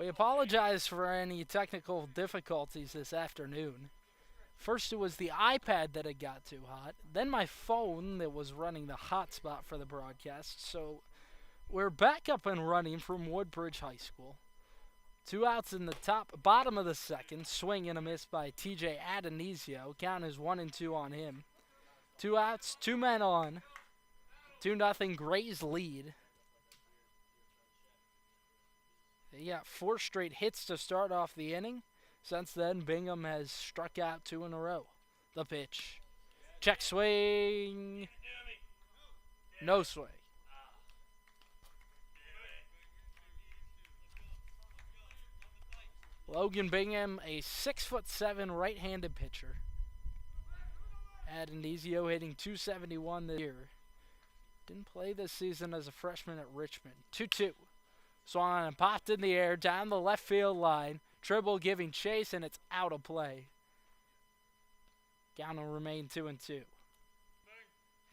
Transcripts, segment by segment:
We apologize for any technical difficulties this afternoon. First, it was the iPad that had got too hot, then my phone that was running the hotspot for the broadcast. So we're back up and running from Woodbridge High School. 2 outs in the bottom of the second. Swing and a miss by TJ Adonisio. Count is 1-2 on him. 2 outs, 2 men on. 2-0 Grays lead. They got 4 straight hits to start off the inning. Since then, Bingham has struck out 2 in a row. The pitch. Check swing. No swing. Logan Bingham, a 6'7" right-handed pitcher. Adonisio hitting .271 this year. Didn't play this season as a freshman at Richmond. 2-2. Swung and popped in the air down the left field line. Tribble giving chase, and it's out of play. Count will remain 2-2.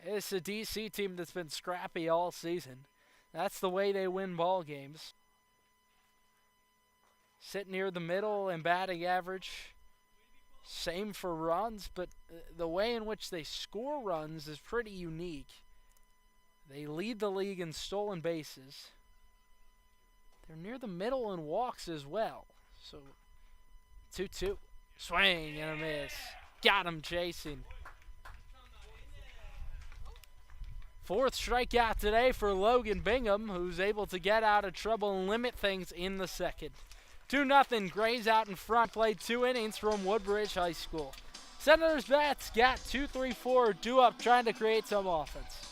It's a DC team that's been scrappy all season. That's the way they win ball games. Sit near the middle in batting average. Same for runs, but the way in which they score runs is pretty unique. They lead the league in stolen bases. They're near the middle in walks as well. So, 2-2. Swing and a miss. Got him chasing. 4th strikeout today for Logan Bingham, who's able to get out of trouble and limit things in the second. 2-0 Grays out in front. Played 2 innings from Woodbridge High School. Senators bats got 2-3-4 due up, trying to create some offense.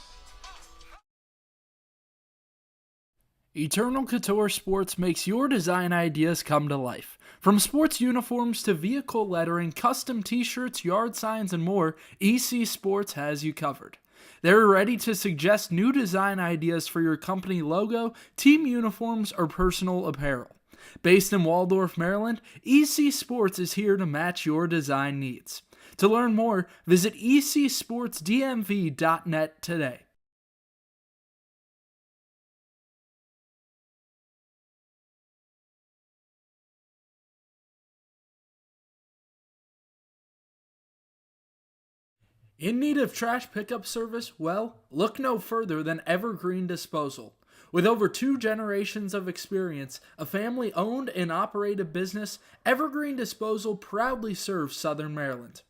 Eternal Couture Sports makes your design ideas come to life. From sports uniforms to vehicle lettering, custom t-shirts, yard signs, and more, EC Sports has you covered. They're ready to suggest new design ideas for your company logo, team uniforms, or personal apparel. Based in Waldorf, Maryland, EC Sports is here to match your design needs. To learn more, visit ecsportsdmv.net today. In need of trash pickup service? Well, look no further than Evergreen Disposal. With over 2 generations of experience, a family-owned and operated business, Evergreen Disposal proudly serves Southern Maryland.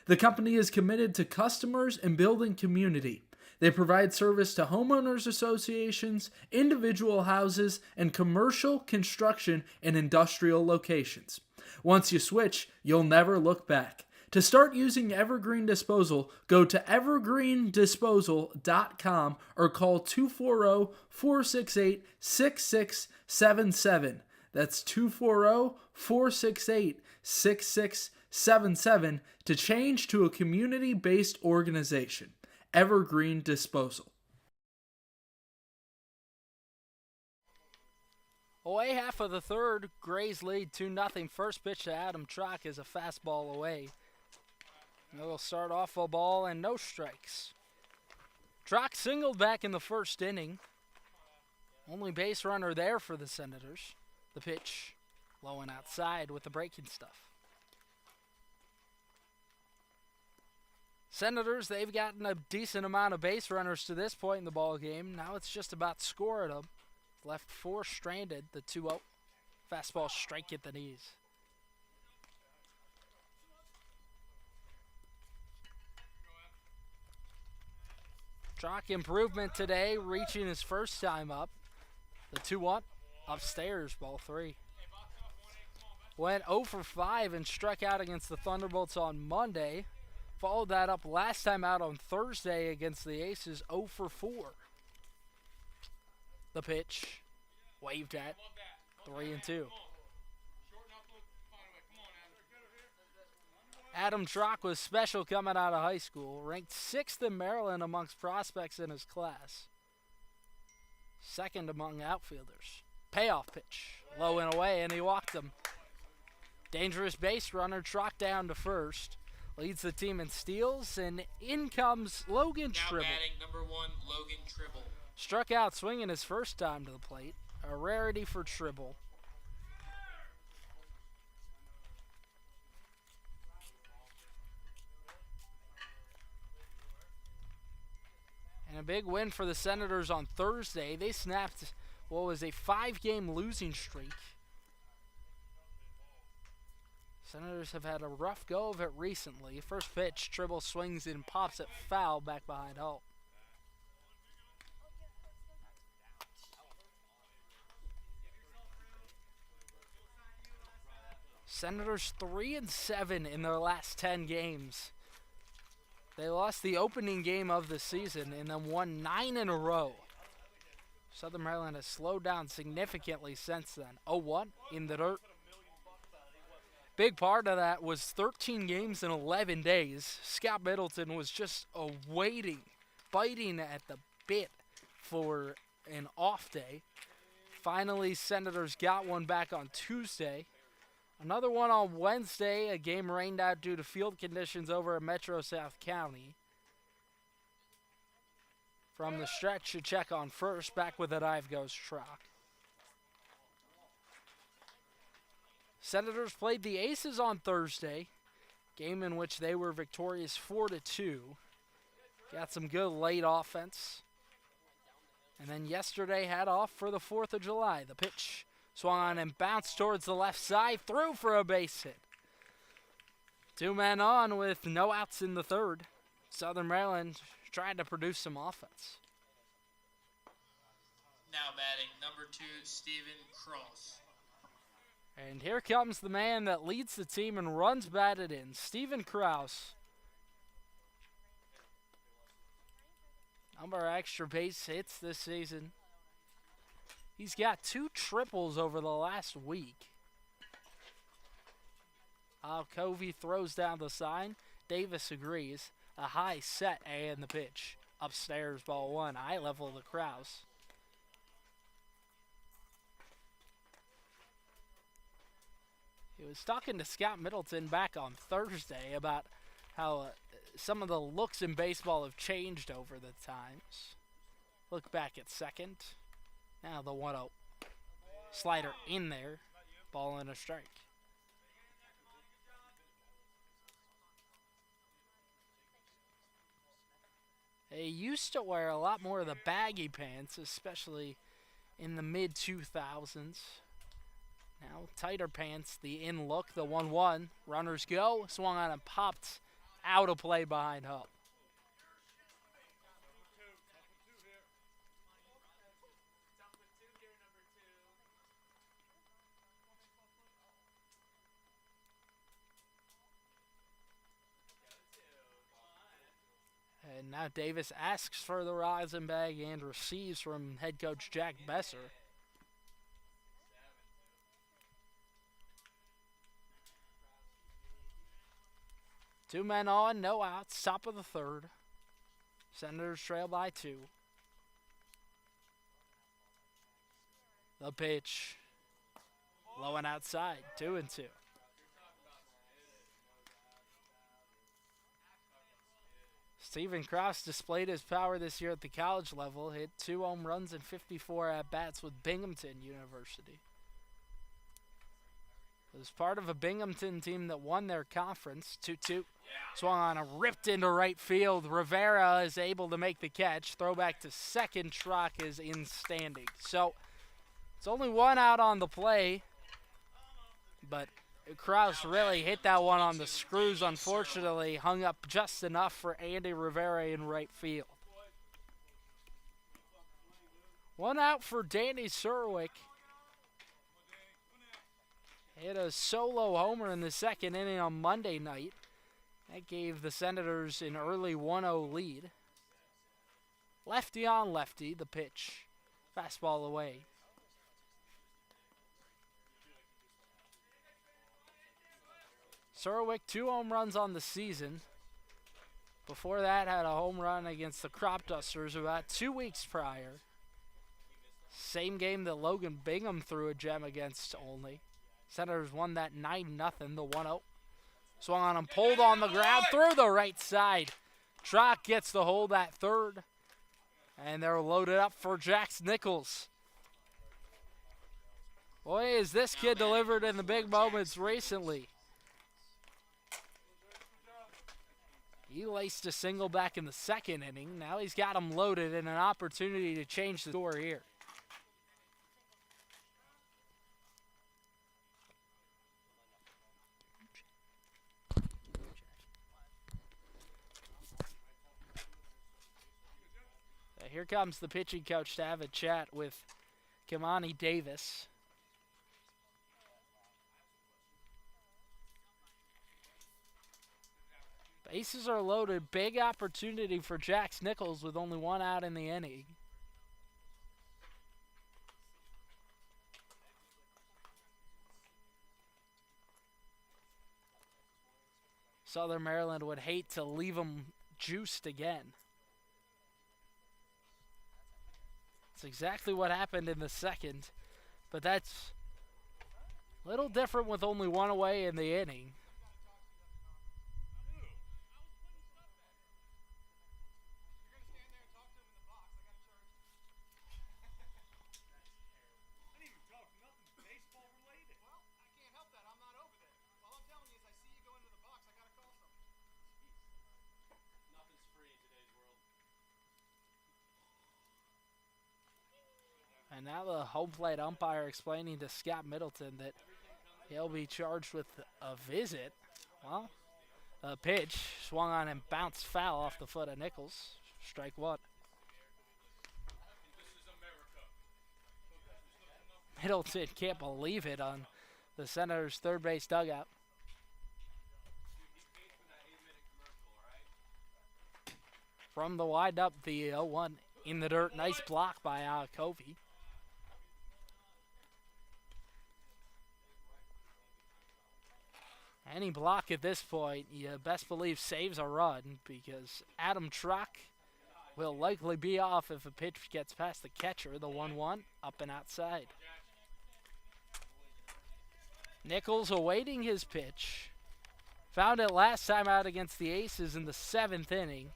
The company is committed to customers and building community. They provide service to homeowners associations, individual houses, and commercial, construction, and industrial locations. Once you switch, you'll never look back. To start using Evergreen Disposal, go to evergreendisposal.com or call 240-468-6677. That's 240-468-6677 to change to a community-based organization. Evergreen Disposal. Away half of the third, Grays lead 2-0. First pitch to Adam Trock is a fastball away. They'll start off a ball and no strikes. Trock singled back in the first inning. Only base runner there for the Senators. The pitch, low and outside with the breaking stuff. Senators, they've gotten a decent amount of base runners to this point in the ball game. Now it's just about scoring them. Left 4 stranded, the 2-0. Fastball strike at the knees. Trock improvement today, reaching his first time up. The 2-1, upstairs, ball 3. Went 0 for 5 and struck out against the Thunderbolts on Monday. Followed that up last time out on Thursday against the Aces, 0 for 4. The pitch, waved at, 3-2. Adam Trock was special coming out of high school, ranked 6th in Maryland amongst prospects in his class. 2nd among outfielders. Payoff pitch, low and away, and he walked him. Dangerous base runner, Trock down to first. Leads the team in steals, and in comes Logan Tribble. Now batting number 1, Logan Tribble. Struck out swinging his first time to the plate. A rarity for Tribble. a big win for the Senators on Thursday. They snapped what was a 5-game losing streak. Senators have had a rough go of it recently. First pitch, Tribble swings and pops it foul back behind Holt. Senators 3-7 in their last 10 games. They lost the opening game of the season and then won 9 in a row. Southern Maryland has slowed down significantly since then. 0-1 in the dirt. Big part of that was 13 games in 11 days. Scott Middleton was just biting at the bit for an off day. Finally, Senators got one back on Tuesday. Another one on Wednesday, a game rained out due to field conditions over at Metro South County. From the stretch to check on first, back with the dive goes Trock. Senators played the Aces on Thursday, game in which they were victorious 4-2. Got some good late offense. And then yesterday had off for the 4th of July. The pitch swung on and bounced towards the left side, through for a base hit. 2 men on with no outs in the third. Southern Maryland trying to produce some offense. Now batting, number 2, Stephen Cross. And here comes the man that leads the team and runs batted in, Stephen Krause. Number of extra base hits this season. He's got 2 triples over the last week. Covey throws down the sign. Davis agrees. A high set and the pitch. Upstairs, ball 1. Eye level to Krause. He was talking to Scott Middleton back on Thursday about how some of the looks in baseball have changed over the times. Look back at second. Now the 1-0. Slider in there. Ball and a strike. They used to wear a lot more of the baggy pants, especially in the mid-2000s. Now tighter pants, the in look, the 1-1. Runners go, swung on and popped out of play behind Hupp. And now Davis asks for the rosin bag and receives from head coach Jack Besser. Two men on, no outs, top of the third. Senators trail by 2. The pitch. Low and outside, 2-2. Stephen Krause displayed his power this year at the college level. Hit 2 home runs and 54 at-bats with Binghamton University. It was part of a Binghamton team that won their conference. 2-2. Swung on and ripped into right field. Rivera is able to make the catch. Throwback to second. Trock is in standing. So it's only 1 out on the play. But Krause really hit that one on the screws. Unfortunately, hung up just enough for Andy Rivera in right field. 1 out for Danny Serwick. Hit a solo homer in the second inning on Monday night. That gave the Senators an early 1-0 lead. Lefty on lefty, the pitch. Fastball away. Serwick, 2 home runs on the season. Before that, had a home run against the Crop Dusters about 2 weeks prior. Same game that Logan Bingham threw a gem against only. Senators won that 9-0, the 1-0. Swung on and pulled on the ground through the right side. Trock gets the hold at third. And they're loaded up for Jax Nichols. Boy, is this kid delivered in the big moments recently. He laced a single back in the second inning. Now he's got him loaded and an opportunity to change the score here. Here comes the pitching coach to have a chat with Kimani Davis. Bases are loaded. Big opportunity for Jax Nichols with only one out in the inning. Southern Maryland would hate to leave him juiced again. That's exactly what happened in the second, but that's a little different with only one away in the inning. And now the home plate umpire explaining to Scott Middleton that he'll be charged with a visit. Well, a pitch swung on and bounced foul off the foot of Nichols. Strike one. Middleton can't believe it on the Senators' third base dugout. From the wind-up, the 0-1 in the dirt. Nice block by Covey. Any block at this point, you best believe saves a run, because Adam Truck will likely be off if a pitch gets past the catcher. The 1-1, up and outside. Nichols awaiting his pitch. Found it last time out against the Aces in the 7th inning.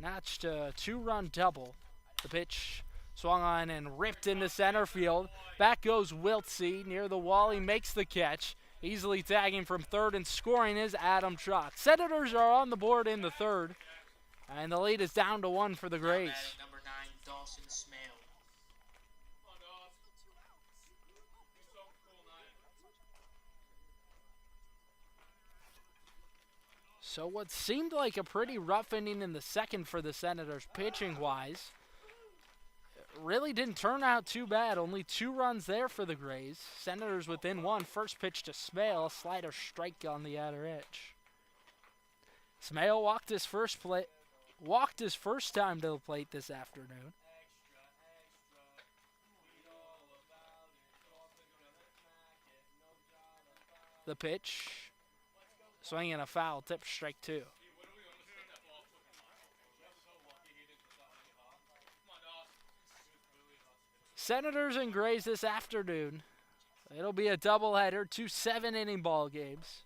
Notched a 2-run double. The pitch swung on and ripped into center field. Back goes Wiltsey near the wall. He makes the catch. Easily tagging from third and scoring is Adam Truck. Senators are on the board in the third, and the lead is down to 1 for the Grays. Number 9, Dawson Smale. So what seemed like a pretty rough inning in the second for the Senators pitching-wise really didn't turn out too bad. Only 2 runs there for the Grays. Senators within 1. First pitch to Smale, a slider strike on the outer edge. Smale walked his first time to the plate this afternoon. The pitch, swinging a foul, tip strike 2. Senators and Grays this afternoon. It'll be a doubleheader, 2 7-inning ball games.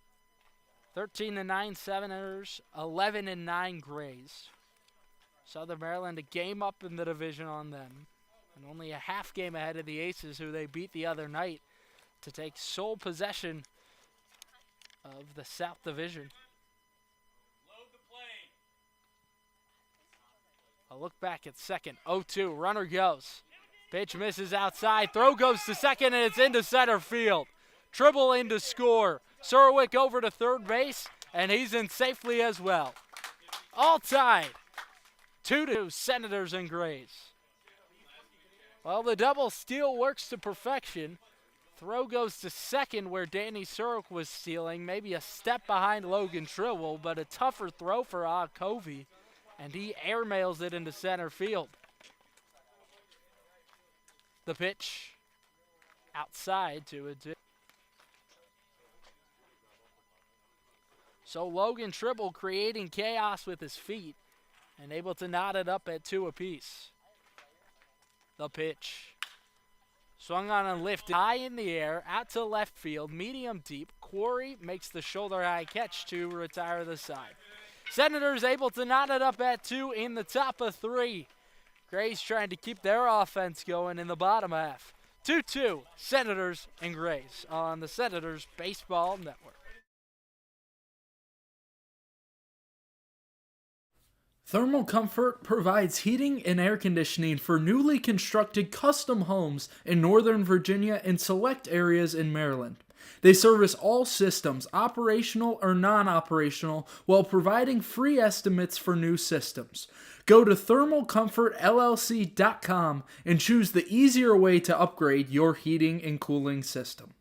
13-9 Senators, 11-9 Grays. Southern Maryland a game up in the division on them, and only a half game ahead of the Aces, who they beat the other night to take sole possession of the South Division. A look back at second, 0-2, runner goes. Pitch misses outside, throw goes to second, and it's into center field. Tribble in to score. Surwick over to third base, and he's in safely as well. All tied, 2-2 Senators and Grays. Well, the double steal works to perfection. Throw goes to second where Danny Surwick was stealing, maybe a step behind Logan Tribble, but a tougher throw for Covey, and he airmails it into center field. The pitch outside, 2-2. So Logan Tribble creating chaos with his feet and able to knot it up at 2 apiece. The pitch swung on and lifted high in the air, out to left field, medium deep. Quarry makes the shoulder high catch to retire the side. Senators able to knot it up at 2 in the top of 3. Grays trying to keep their offense going in the bottom half. 2-2, Senators and Grays on the Senators Baseball Network. Thermal Comfort provides heating and air conditioning for newly constructed custom homes in Northern Virginia and select areas in Maryland. They service all systems, operational or non-operational, while providing free estimates for new systems. Go to thermalcomfortllc.com and choose the easier way to upgrade your heating and cooling system.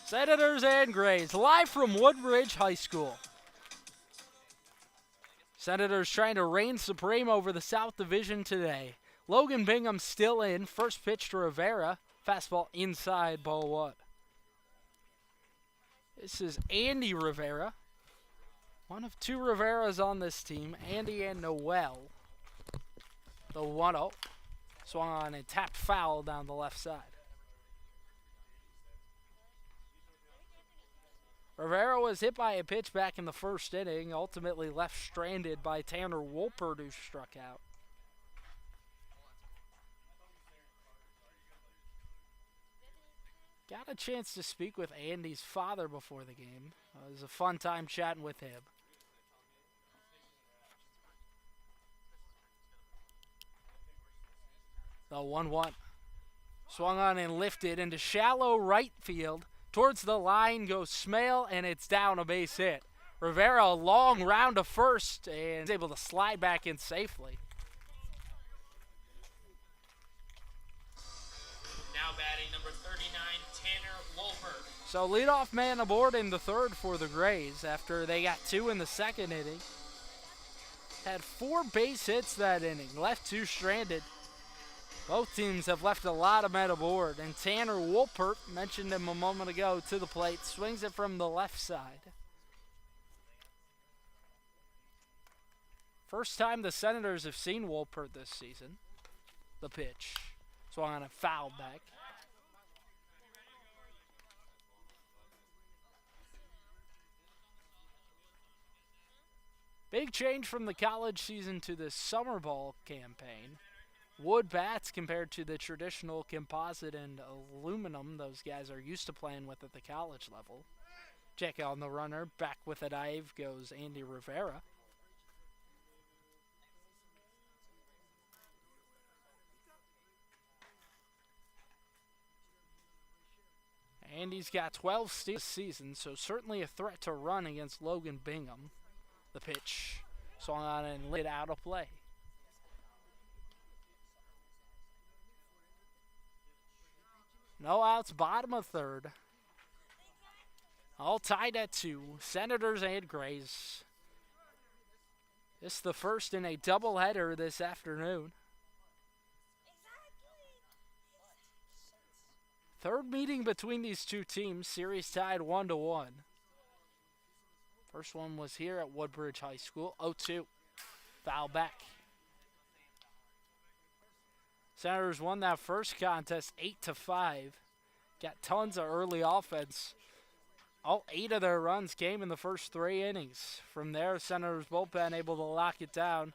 Senators and Grays, live from Woodbridge High School. Senators trying to reign supreme over the South Division today. Logan Bingham still in. First pitch to Rivera. Fastball inside, ball one. This is Andy Rivera. One of two Riveras on this team, Andy and Noel. The 1-0. Swung on and tapped foul down the left side. Rivera was hit by a pitch back in the first inning, ultimately left stranded by Tanner Wolpert, who struck out. Got a chance to speak with Andy's father before the game. It was a fun time chatting with him. The 1-1. Swung on and lifted into shallow right field. Towards the line goes Smale, and it's down, a base hit. Rivera, a long round to first, and is able to slide back in safely. Now batting number 39, Tanner Wolpert. So leadoff man aboard in the third for the Grays after they got two in the second inning. Had 4 base hits that inning, left 2 stranded. Both teams have left a lot of men aboard, and Tanner Wolpert, mentioned him a moment ago, to the plate, swings it from the left side. First time the Senators have seen Wolpert this season. The pitch. Swung on a foul back. Big change from the college season to the summer ball campaign. Wood bats compared to the traditional composite and aluminum those guys are used to playing with at the college level. Check on the runner. Back with a dive goes Andy Rivera. Andy's got 12 steals this season, so certainly a threat to run against Logan Bingham. The pitch swung on and lit out of play. No outs, bottom of third. All tied at 2. Senators and Grays. This is the first in a doubleheader this afternoon. Third meeting between these two teams. Series tied 1-1. First one was here at Woodbridge High School. 0-2. Foul back. Senators won that first contest 8-5. Got tons of early offense. All 8 of their runs came in the first 3 innings. From there, Senators bullpen able to lock it down.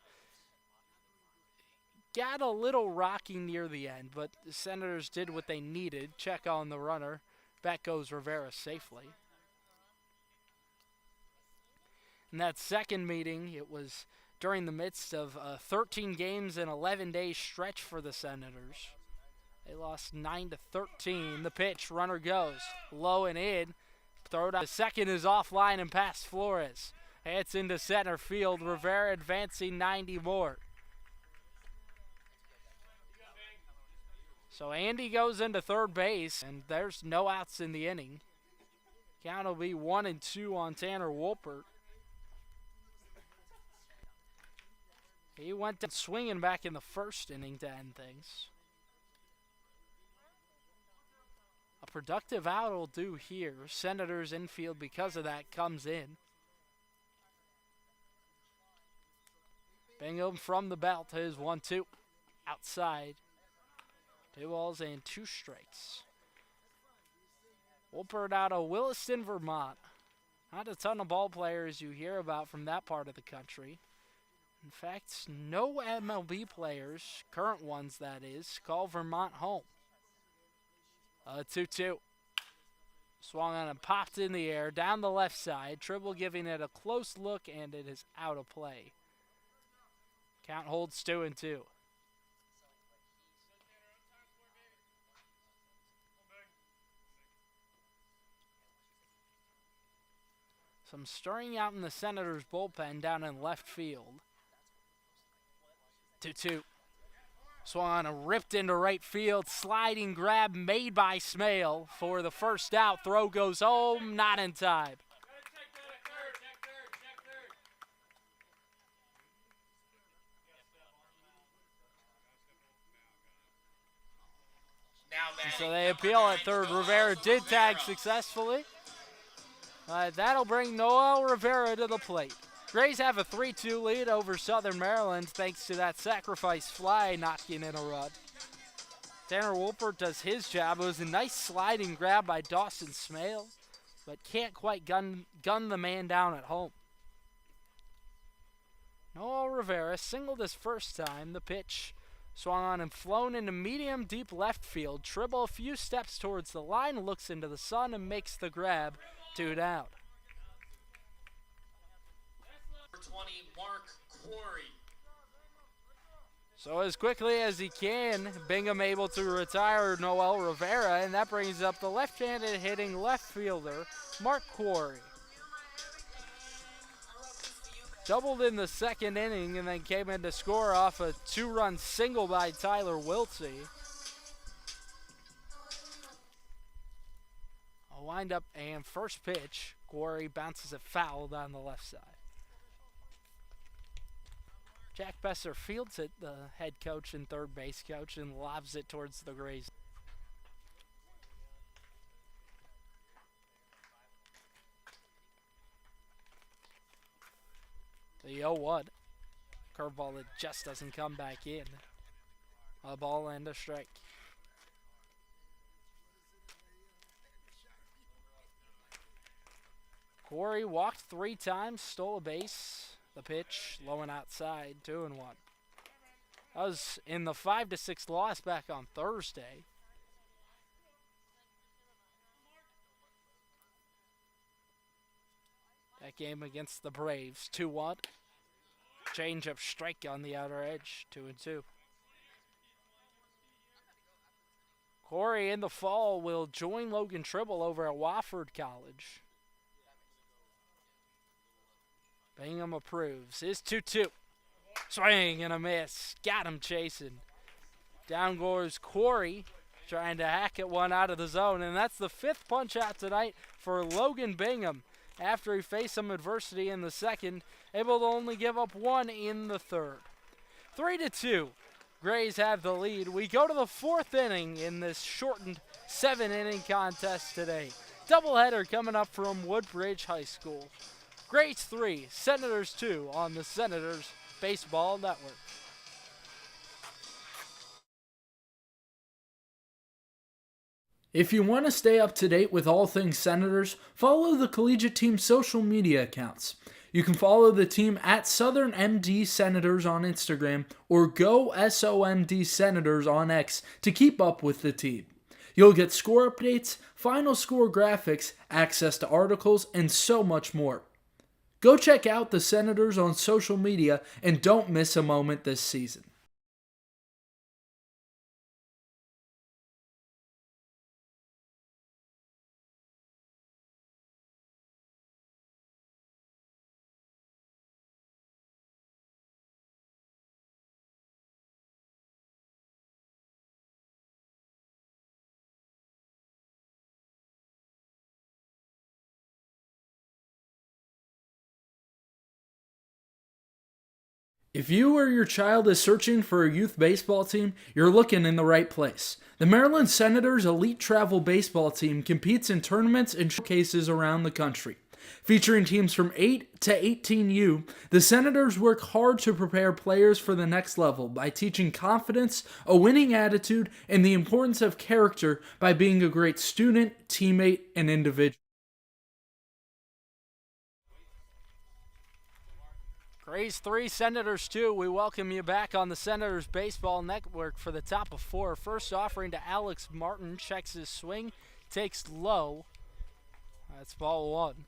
Got a little rocky near the end, but the Senators did what they needed. Check on the runner. Back goes Rivera safely. In that second meeting, it was during the midst of a 13 games and 11 days stretch for the Senators. They lost 9-13. The pitch, runner goes low and in. Throw it out. The second is offline and past Flores. It's into center field. Rivera advancing 90 more. So Andy goes into third base, and there's no outs in the inning. Count will be 1-2 on Tanner Wolpert. He went down swinging back in the first inning to end things. A productive out will do here. Senators infield, because of that, comes in. Bingham from the belt is 1-2. Outside. 2 balls and 2 strikes. Wolpert out of Williston, Vermont. Not a ton of ball players you hear about from that part of the country. In fact, no MLB players, current ones that is, call Vermont home. 2-2. Swung on and popped in the air down the left side. Tribble giving it a close look, and it is out of play. Count holds 2-2. Some stirring out in the Senators' bullpen down in left field. 2-2. Swung on and ripped into right field. Sliding grab made by Smale for the first out. Throw goes home, not in time. So they appeal at third. Rivera did tag successfully. That'll bring Noel Rivera to the plate. Grays have a 3-2 lead over Southern Maryland thanks to that sacrifice fly knocking in a run. Tanner Wolpert does his job. It was a nice sliding grab by Dawson Smale, but can't quite gun the man down at home. Noel Rivera singled his first time. The pitch swung on and flown into medium deep left field. Tribble a few steps towards the line, looks into the sun and makes the grab. 2 down. 20, Mark Quarry. So as quickly as he can, Bingham able to retire Noel Rivera, and that brings up the left-handed hitting left fielder, Mark Quarry. Doubled in the second inning and then came in to score off a 2-run single by Tyler Wiltsey. A windup and first pitch. Quarry bounces it foul down the left side. Jack Besser fields it, the head coach and third base coach, and lobs it towards the Grays. The 0-1. Curveball that just doesn't come back in. A ball and a strike. Quarry walked 3 times, stole a base. The pitch, low and outside, 2-1. That was in the 5-6 loss back on Thursday. That game against the Braves, 2-1. Change up strike on the outer edge, 2-2. Quarry in the fall will join Logan Tribble over at Wofford College. Bingham approves. His 2-2. Swing and a miss. Got him chasing. Down goes Quarry, trying to hack it one out of the zone. And that's the 5th punch out tonight for Logan Bingham. After he faced some adversity in the second, able to only give up 1 in the third. 3-2. Grays have the lead. We go to the 4th inning in this shortened 7-inning contest today. Doubleheader coming up from Woodbridge High School. Grays 3, Senators 2 on the Senators Baseball Network. If you want to stay up to date with all things Senators, follow the collegiate team's social media accounts. You can follow the team at Southern MD Senators on Instagram or Go SOMD Senators on X to keep up with the team. You'll get score updates, final score graphics, access to articles, and so much more. Go check out the Senators on social media and don't miss a moment this season. If you or your child is searching for a youth baseball team, you're looking in the right place. The Maryland Senators Elite Travel Baseball Team competes in tournaments and showcases around the country. Featuring teams from 8 to 18U, the Senators work hard to prepare players for the next level by teaching confidence, a winning attitude, and the importance of character by being a great student, teammate, and individual. Grays 3, Senators 2. We welcome you back on the Senators Baseball Network for the top of 4. First offering to Alex Martin. Checks his swing. Takes low. That's ball 1.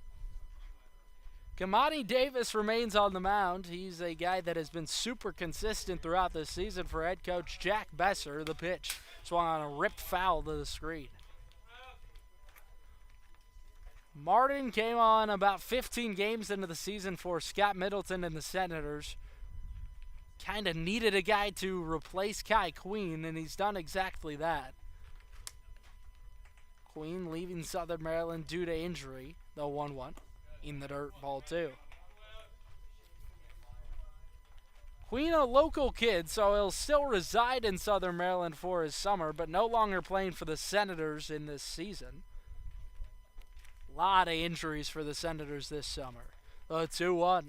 Kamani Davis remains on the mound. He's a guy that has been super consistent throughout this season for head coach Jack Besser. The pitch swung on a ripped foul to the screen. Martin came on about 15 games into the season for Scott Middleton and the Senators. Kind of needed a guy to replace Kai Queen, and he's done exactly that. Queen leaving Southern Maryland due to injury, the 1-1. In the dirt, ball 2. Queen, a local kid, so he'll still reside in Southern Maryland for his summer, but no longer playing for the Senators in this season. Lot of injuries for the Senators this summer. 2-1.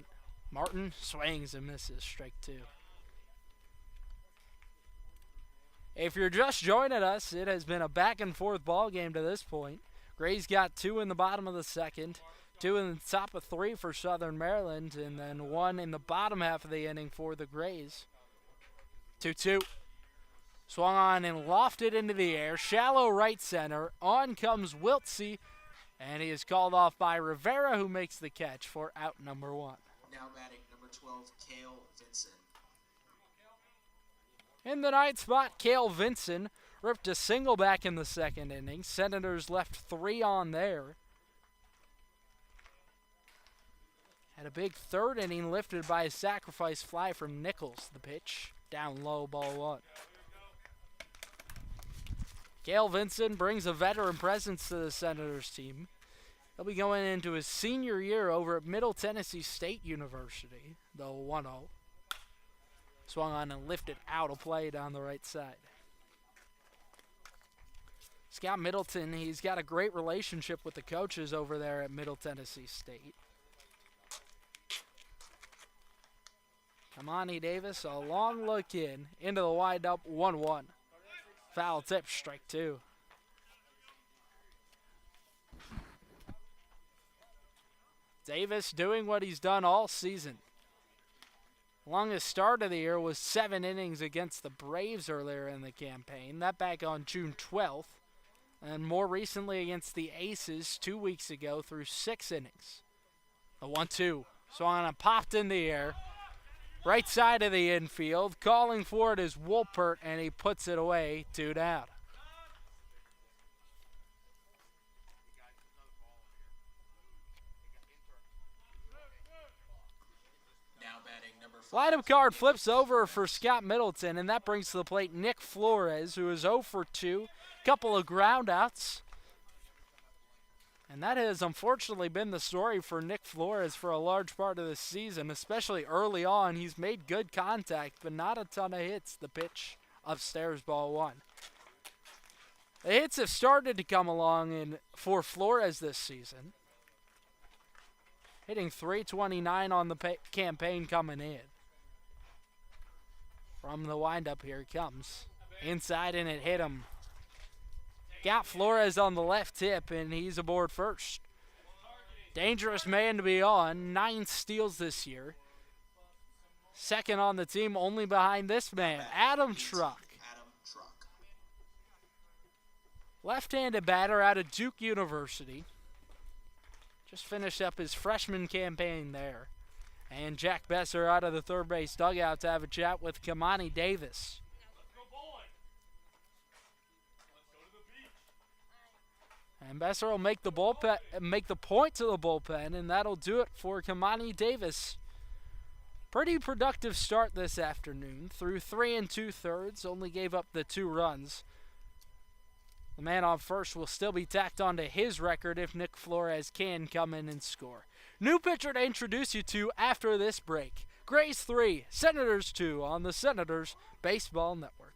Martin swings and misses. Strike 2. If you're just joining us, it has been a back-and-forth ball game to this point. Grays got 2 in the bottom of the second, 2 in the top of 3 for Southern Maryland, and then 1 in the bottom half of the inning for the Grays. 2-2. Swung on and lofted into the air. Shallow right center. On comes Wiltsey. And he is called off by Rivera, who makes the catch for out number 1. Now batting number 12, Cale Vinson. In the ninth spot, Cale Vinson ripped a single back in the second inning. Senators left 3 on there. Had a big third inning lifted by a sacrifice fly from Nichols. The pitch down low, ball 1. Cale Vinson brings a veteran presence to the Senators team. He'll be going into his senior year over at Middle Tennessee State University, the 1-0. Swung on and lifted out of play down the right side. Scott Middleton, he's got a great relationship with the coaches over there at Middle Tennessee State. Kamani Davis, a long look into the wind-up 1-1. Foul tip, strike 2. Davis doing what he's done all season. Longest start of the year was 7 innings against the Braves earlier in the campaign. That back on June 12th. And more recently against the Aces 2 weeks ago through 6 innings. A 1-2. Swung and popped in the air. Right side of the infield. Calling for it is Wolpert, and he puts it away. 2 down. Lineup card flips over for Scott Middleton, and that brings to the plate Nick Flores, who is 0 for 2. Couple of groundouts. And that has unfortunately been the story for Nick Flores for a large part of the season, especially early on. He's made good contact, but not a ton of hits. The pitch upstairs, ball 1. The hits have started to come along for Flores this season. Hitting .329 on the campaign coming in. From the windup, here it comes. Inside, and it hit him. Got Flores on the left hip, and he's aboard first. Dangerous man to be on. 9 steals this year. Second on the team, only behind this man, Adam Truck. Left-handed batter out of Duke University. Just finished up his freshman campaign there. And Jack Besser out of the third base dugout to have a chat with Kamani Davis. And Besser will make the point to the bullpen, and that'll do it for Kamani Davis. Pretty productive start this afternoon. Through 3 2/3, only gave up the 2 runs. The man on first will still be tacked onto his record if Nick Flores can come in and score. New pitcher to introduce you to after this break. Grays 3, Senators 2 on the Senators Baseball Network.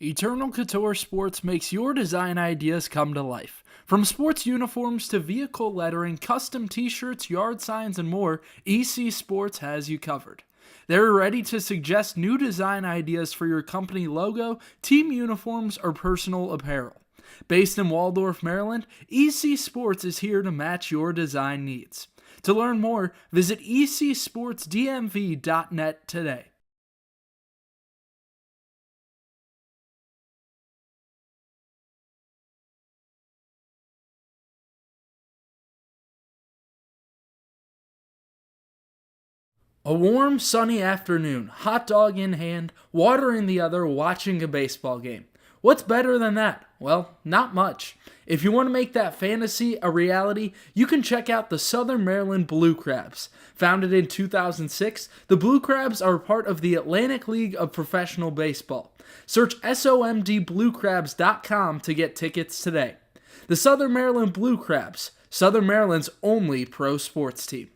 Eternal Couture Sports makes your design ideas come to life. From sports uniforms to vehicle lettering, custom t-shirts, yard signs, and more, EC Sports has you covered. They're ready to suggest new design ideas for your company logo, team uniforms, or personal apparel. Based in Waldorf, Maryland, EC Sports is here to match your design needs. To learn more, visit ecsportsdmv.net today. A warm, sunny afternoon, hot dog in hand, water in the other, watching a baseball game. What's better than that? Well, not much. If you want to make that fantasy a reality, you can check out the Southern Maryland Blue Crabs. Founded in 2006, the Blue Crabs are part of the Atlantic League of Professional Baseball. Search SOMDBlueCrabs.com to get tickets today. The Southern Maryland Blue Crabs, Southern Maryland's only pro sports team.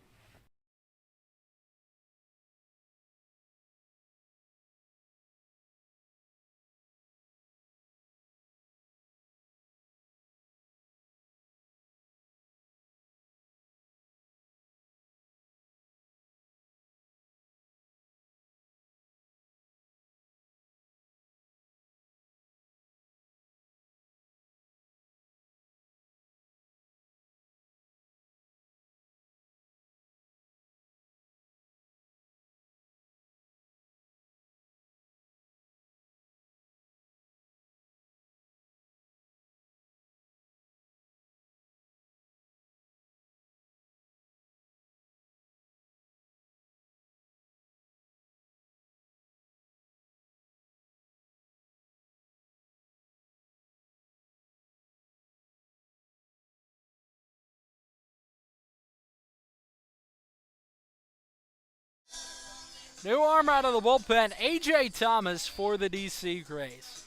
New arm out of the bullpen, A.J. Thomas for the D.C. Grays.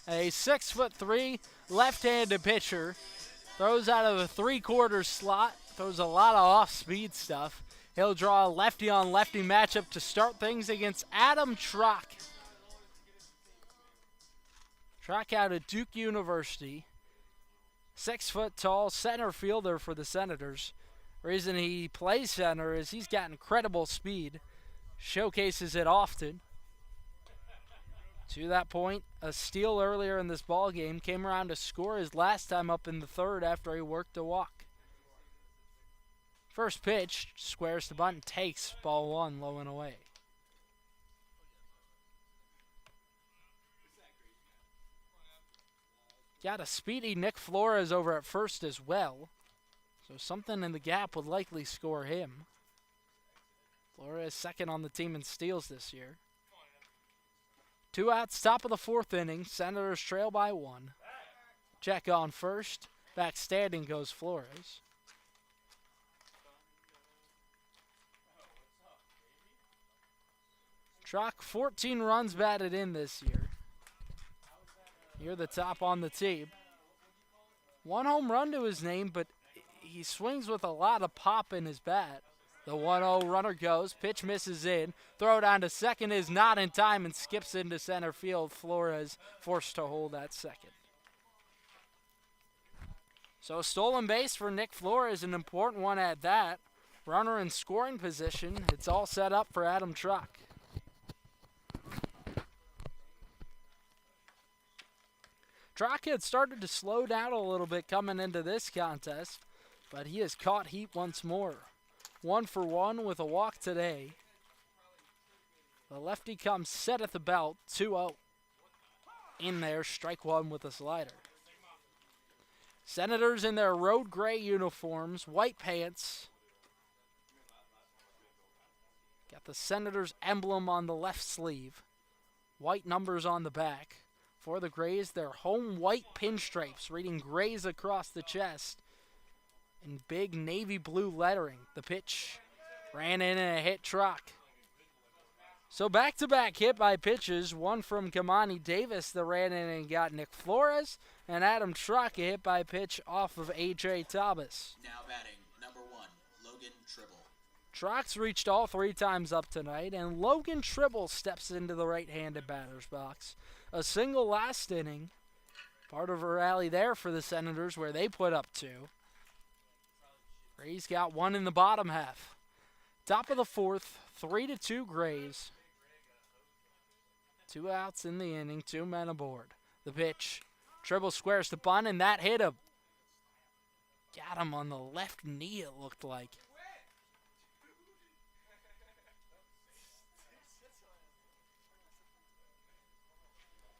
A 6'3" left-handed pitcher. Throws out of the three-quarters slot. Throws a lot of off-speed stuff. He'll draw a lefty-on-lefty matchup to start things against Adam Trock. Trock out of Duke University. 6-foot-tall center fielder for the Senators. Reason he plays center is he's got incredible speed. Showcases it often. To that point, a steal earlier in this ball game, came around to score his last time up in the third after he worked a walk. First pitch, squares the bunt, takes ball 1, low and away. Got a speedy Nick Flores over at first as well, so something in the gap would likely score him. Flores second on the team in steals this year. 2 outs, top of the 4th inning. Senators trail by 1. Check on first. Back standing goes Flores. Trock, 14 runs batted in this year. You're the top on the team. 1 home run to his name, but he swings with a lot of pop in his bat. The 1-0 runner goes, pitch misses in, throw down to second is not in time and skips into center field. Flores forced to hold at second. So stolen base for Nick Flores, an important one at that. Runner in scoring position. It's all set up for Adam Trock. Trock had started to slow down a little bit coming into this contest, but he has caught heat once more. 1 for 1 with a walk today. The lefty comes set at the belt, 2-0. in there, strike one with a slider. Senators in their road gray uniforms, white pants. Got the Senators emblem on the left sleeve. White numbers on the back. For the Grays, their home white pinstripes reading Grays across the chest in big navy blue lettering. The pitch ran in and a hit Truck. So back-to-back hit by pitches, one from Kamani Davis that ran in and got Nick Flores, and Adam Truck a hit by pitch off of A.J. Thomas. Now batting, number 1, Logan Tribble. Truck's reached all 3 times up tonight, and Logan Tribble steps into the right-handed batter's box. A single last inning, part of a rally there for the Senators where they put up 2. Grays got 1 in the bottom half. Top of the 4th, 3-2 Grays. 2 outs in the inning, 2 men aboard. The pitch. Tribble squares to bunt, and that hit him. Got him on the left knee, it looked like.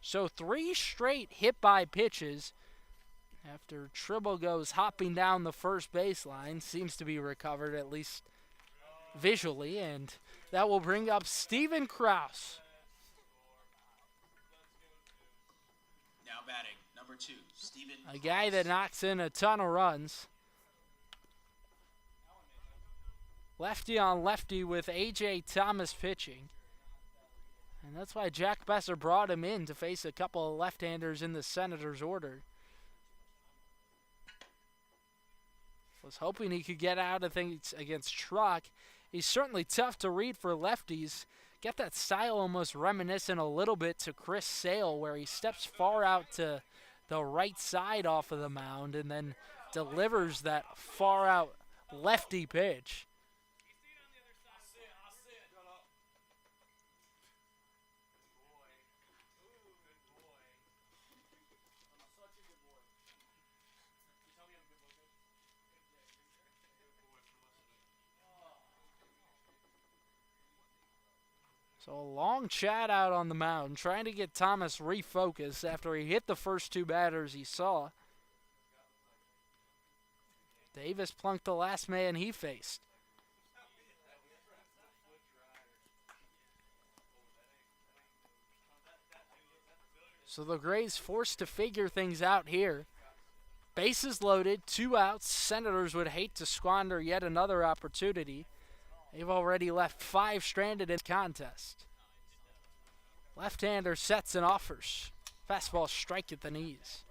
So 3 straight hit by pitches after Tribble goes hopping down the first baseline. Seems to be recovered, at least visually, and that will bring up Steven Krause. Now batting, number 2, Steven A guy that knocks in a ton of runs. Lefty on lefty with A.J. Thomas pitching. And that's why Jack Besser brought him in to face a couple of left-handers in the Senators' order. Was hoping he could get out of things against Truck. He's certainly tough to read for lefties. Get that style almost reminiscent a little bit to Chris Sale, where he steps far out to the right side off of the mound and then delivers that far out lefty pitch. So a long chat out on the mound, trying to get Thomas refocused after he hit the first 2 batters he saw. Davis plunked the last man he faced. So the Grays forced to figure things out here. Bases loaded, 2 outs. Senators would hate to squander yet another opportunity. They've already left 5 stranded in the contest. Left-hander sets and offers. Fastball strike at the knees.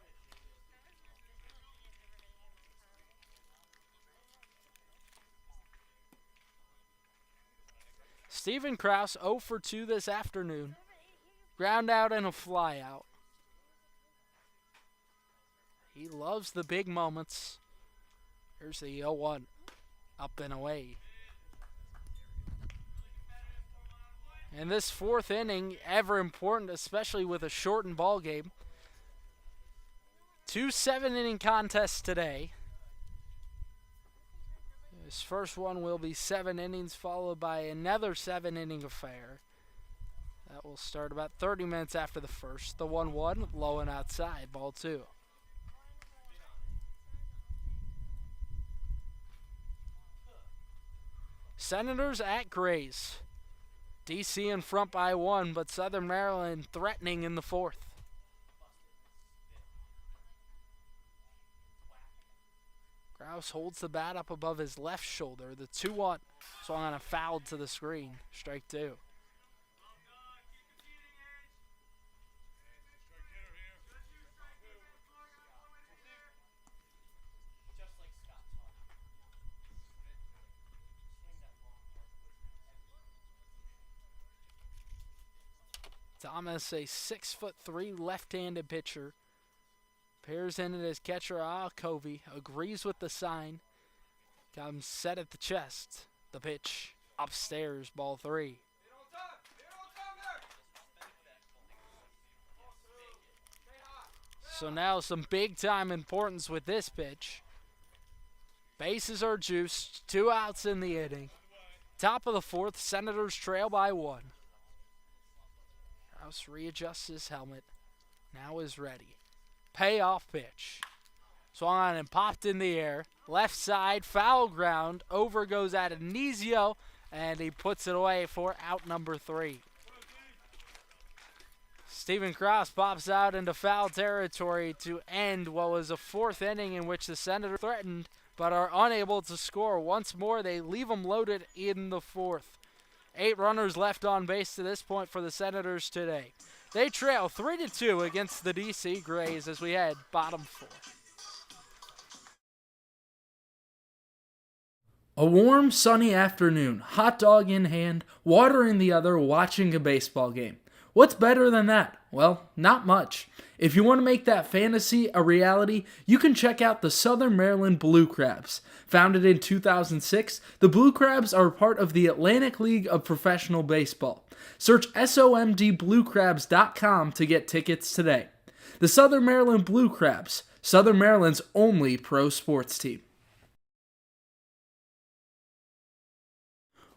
Steven Krause 0 for 2 this afternoon. Ground out and a fly out. He loves the big moments. Here's the 0-1. Up and away. And this 4th inning, ever important, especially with a shortened ball game. 2 7-inning contests today. This first one will be 7 innings, followed by another 7-inning affair. That will start about 30 minutes after the first. The 1-1, low and outside, ball 2. Senators at Grays. DC in front by 1, but Southern Maryland threatening in the 4th. Krause holds the bat up above his left shoulder. The 2-1 swung on a foul to the screen. Strike 2. Thomas, a 6'3" left-handed pitcher, pairs in it as catcher Covey, agrees with the sign, comes set at the chest. The pitch upstairs, ball 3. So now some big-time importance with this pitch. Bases are juiced, 2 outs in the inning. Top of the 4th, Senators trail by 1. Krause readjusts his helmet. now is ready. Payoff pitch. Swung on and popped in the air. Left side, foul ground. Over goes Adonisio, and he puts it away for out number 3. Stephen Cross pops out into foul territory to end what was a 4th inning in which the Senators threatened but are unable to score. Once more, they leave them loaded in the 4th. 8 runners left on base to this point for the Senators today. They trail 3-2 against the DC Grays as we head bottom 4. A warm, sunny afternoon, hot dog in hand, water in the other, watching a baseball game. What's better than that? Well, not much. If you want to make that fantasy a reality, you can check out the Southern Maryland Blue Crabs. Founded in 2006, the Blue Crabs are part of the Atlantic League of Professional Baseball. Search SOMDBlueCrabs.com to get tickets today. The Southern Maryland Blue Crabs, Southern Maryland's only pro sports team.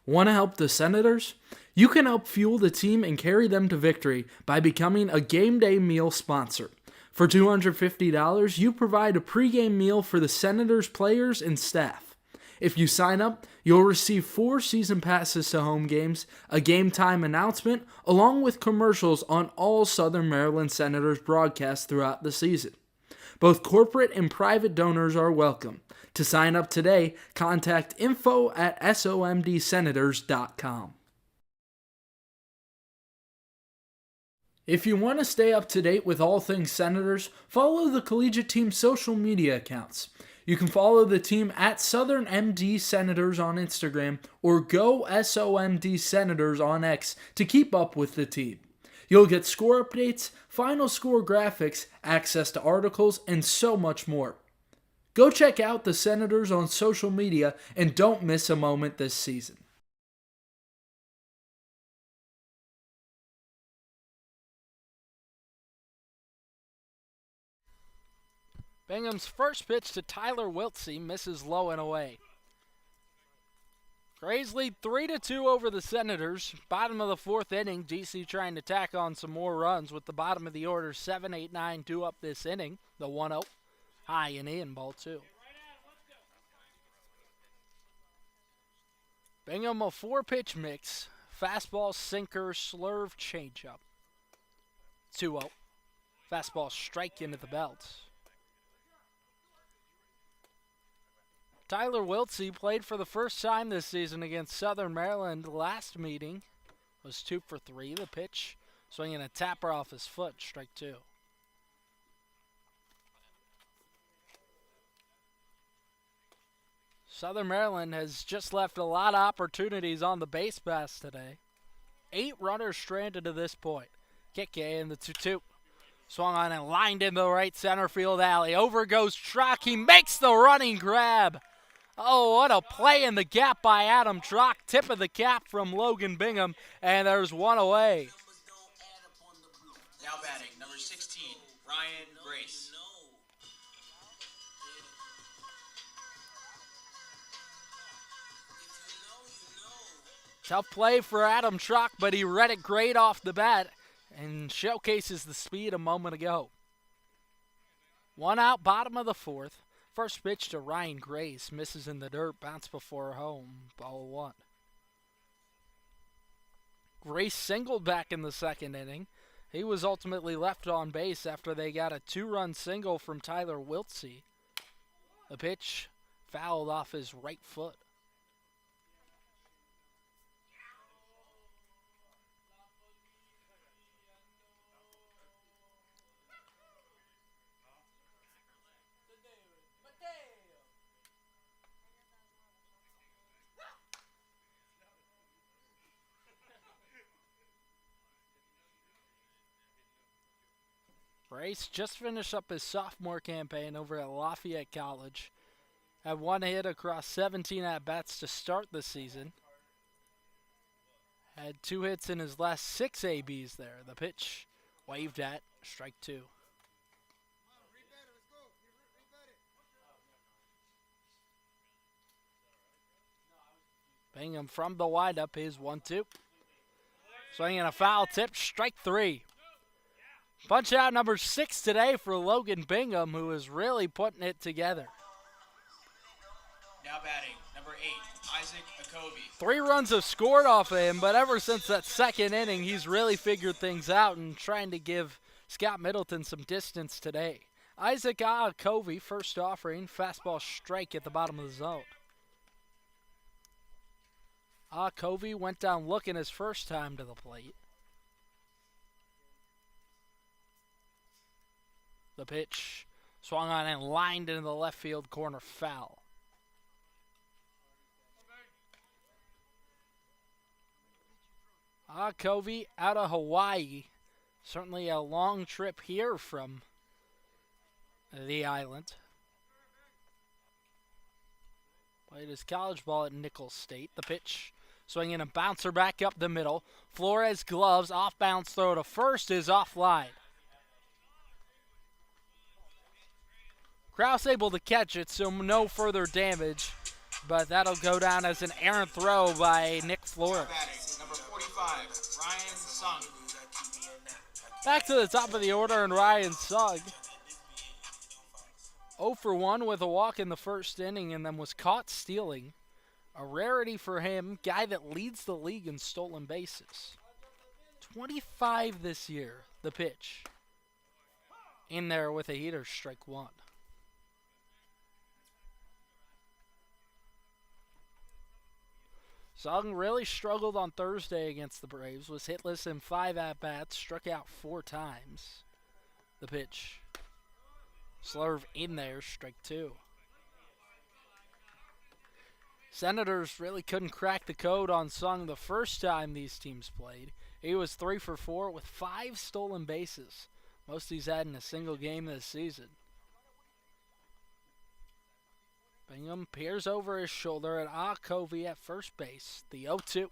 Want to help the Senators? You can help fuel the team and carry them to victory by becoming a game day meal sponsor. For $250, you provide a pregame meal for the Senators players and staff. If you sign up, you'll receive 4 season passes to home games, a game time announcement, along with commercials on all Southern Maryland Senators broadcasts throughout the season. Both corporate and private donors are welcome. To sign up today, contact info@somdsenators.com. If you want to stay up to date with all things Senators, follow the collegiate team's social media accounts. You can follow the team at Southern MD Senators on Instagram or Go SOMD Senators on X to keep up with the team. You'll get score updates, final score graphics, access to articles, and so much more. Go check out the Senators on social media and don't miss a moment this season. Bingham's first pitch to Tyler Wiltsey misses low and away. Grays lead 3-2 over the Senators. Bottom of the 4th inning, DC trying to tack on some more runs with the bottom of the order 7, 8, 9 due up this inning. The 1-0, high and in, ball 2. Bingham a 4-pitch mix. Fastball, sinker, slurve, changeup. 2-0. Fastball strike into the belt. Tyler Wiltsey played for the first time this season against Southern Maryland. Last meeting was 2 for 3. The pitch swinging a tapper off his foot, strike 2. Southern Maryland has just left a lot of opportunities on the base paths today. 8 runners stranded to this point. Kike in the 2-2. Swung on and lined into the right center field alley. Over goes Trock. He makes the running grab. Oh, what a play in the gap by Adam Trock. Tip of the cap from Logan Bingham, and there's one away. Now batting, number 16, Ryan Grace. Tough play for Adam Trock, but he read it great off the bat and showcases the speed a moment ago. 1 out, bottom of the 4th. First pitch to Ryan Grace, misses in the dirt, bounce before home, ball 1. Grace singled back in the 2nd inning. He was ultimately left on base after they got a 2-run single from Tyler Wiltsey. The pitch fouled off his right foot. Grace just finished up his sophomore campaign over at Lafayette College. Had 1 hit across 17 at-bats to start the season. Had 2 hits in his last 6 ABs there. The pitch waved at, strike 2. Bingham from the windup, his 1-2. Swinging a foul tip, strike 3. Punch out number 6 today for Logan Bingham, who is really putting it together. Now batting, number 8, Isaac Akobe. 3 runs have scored off of him, but ever since that second inning, he's really figured things out and trying to give Scott Middleton some distance today. Isaac Akobe, first offering, fastball strike at the bottom of the zone. Akobe went down looking his first time to the plate. The pitch swung on and lined into the left field corner, foul. Akobe out of Hawaii. Certainly a long trip here from the island. Played his college ball at Nicholls State. The pitch swinging a bouncer back up the middle. Flores gloves, off bounce throw to first is offline. Kraus able to catch it, so no further damage, but that'll go down as an errant throw by Nick Flores. Number 45, Ryan Sung. Back to the top of the order, and Ryan Sugg 0 for 1 with a walk in the first inning and then was caught stealing. A rarity for him, guy that leads the league in stolen bases. 25 this year, the pitch. In there with a heater, strike 1. Sung really struggled on Thursday against the Braves, was hitless in 5 at-bats, struck out 4 times. The pitch. Slurve in there, strike 2. Senators really couldn't crack the code on Sung the first time these teams played. He was 3 for 4 with 5 stolen bases, most he's had in a single game this season. Bingham peers over his shoulder at Akobe at first base. The 0-2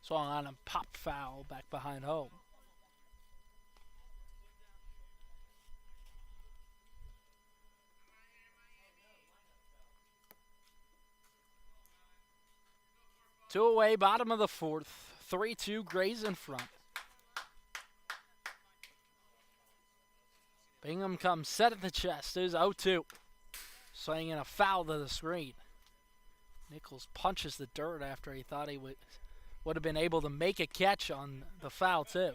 swung on a pop foul back behind home. Two away, bottom of the 4th. 3-2, Grays in front. Bingham comes set at the chest. There's 0-2. Swinging a foul to the screen. Nicholls punches the dirt after he thought he would have been able to make a catch on the foul tip.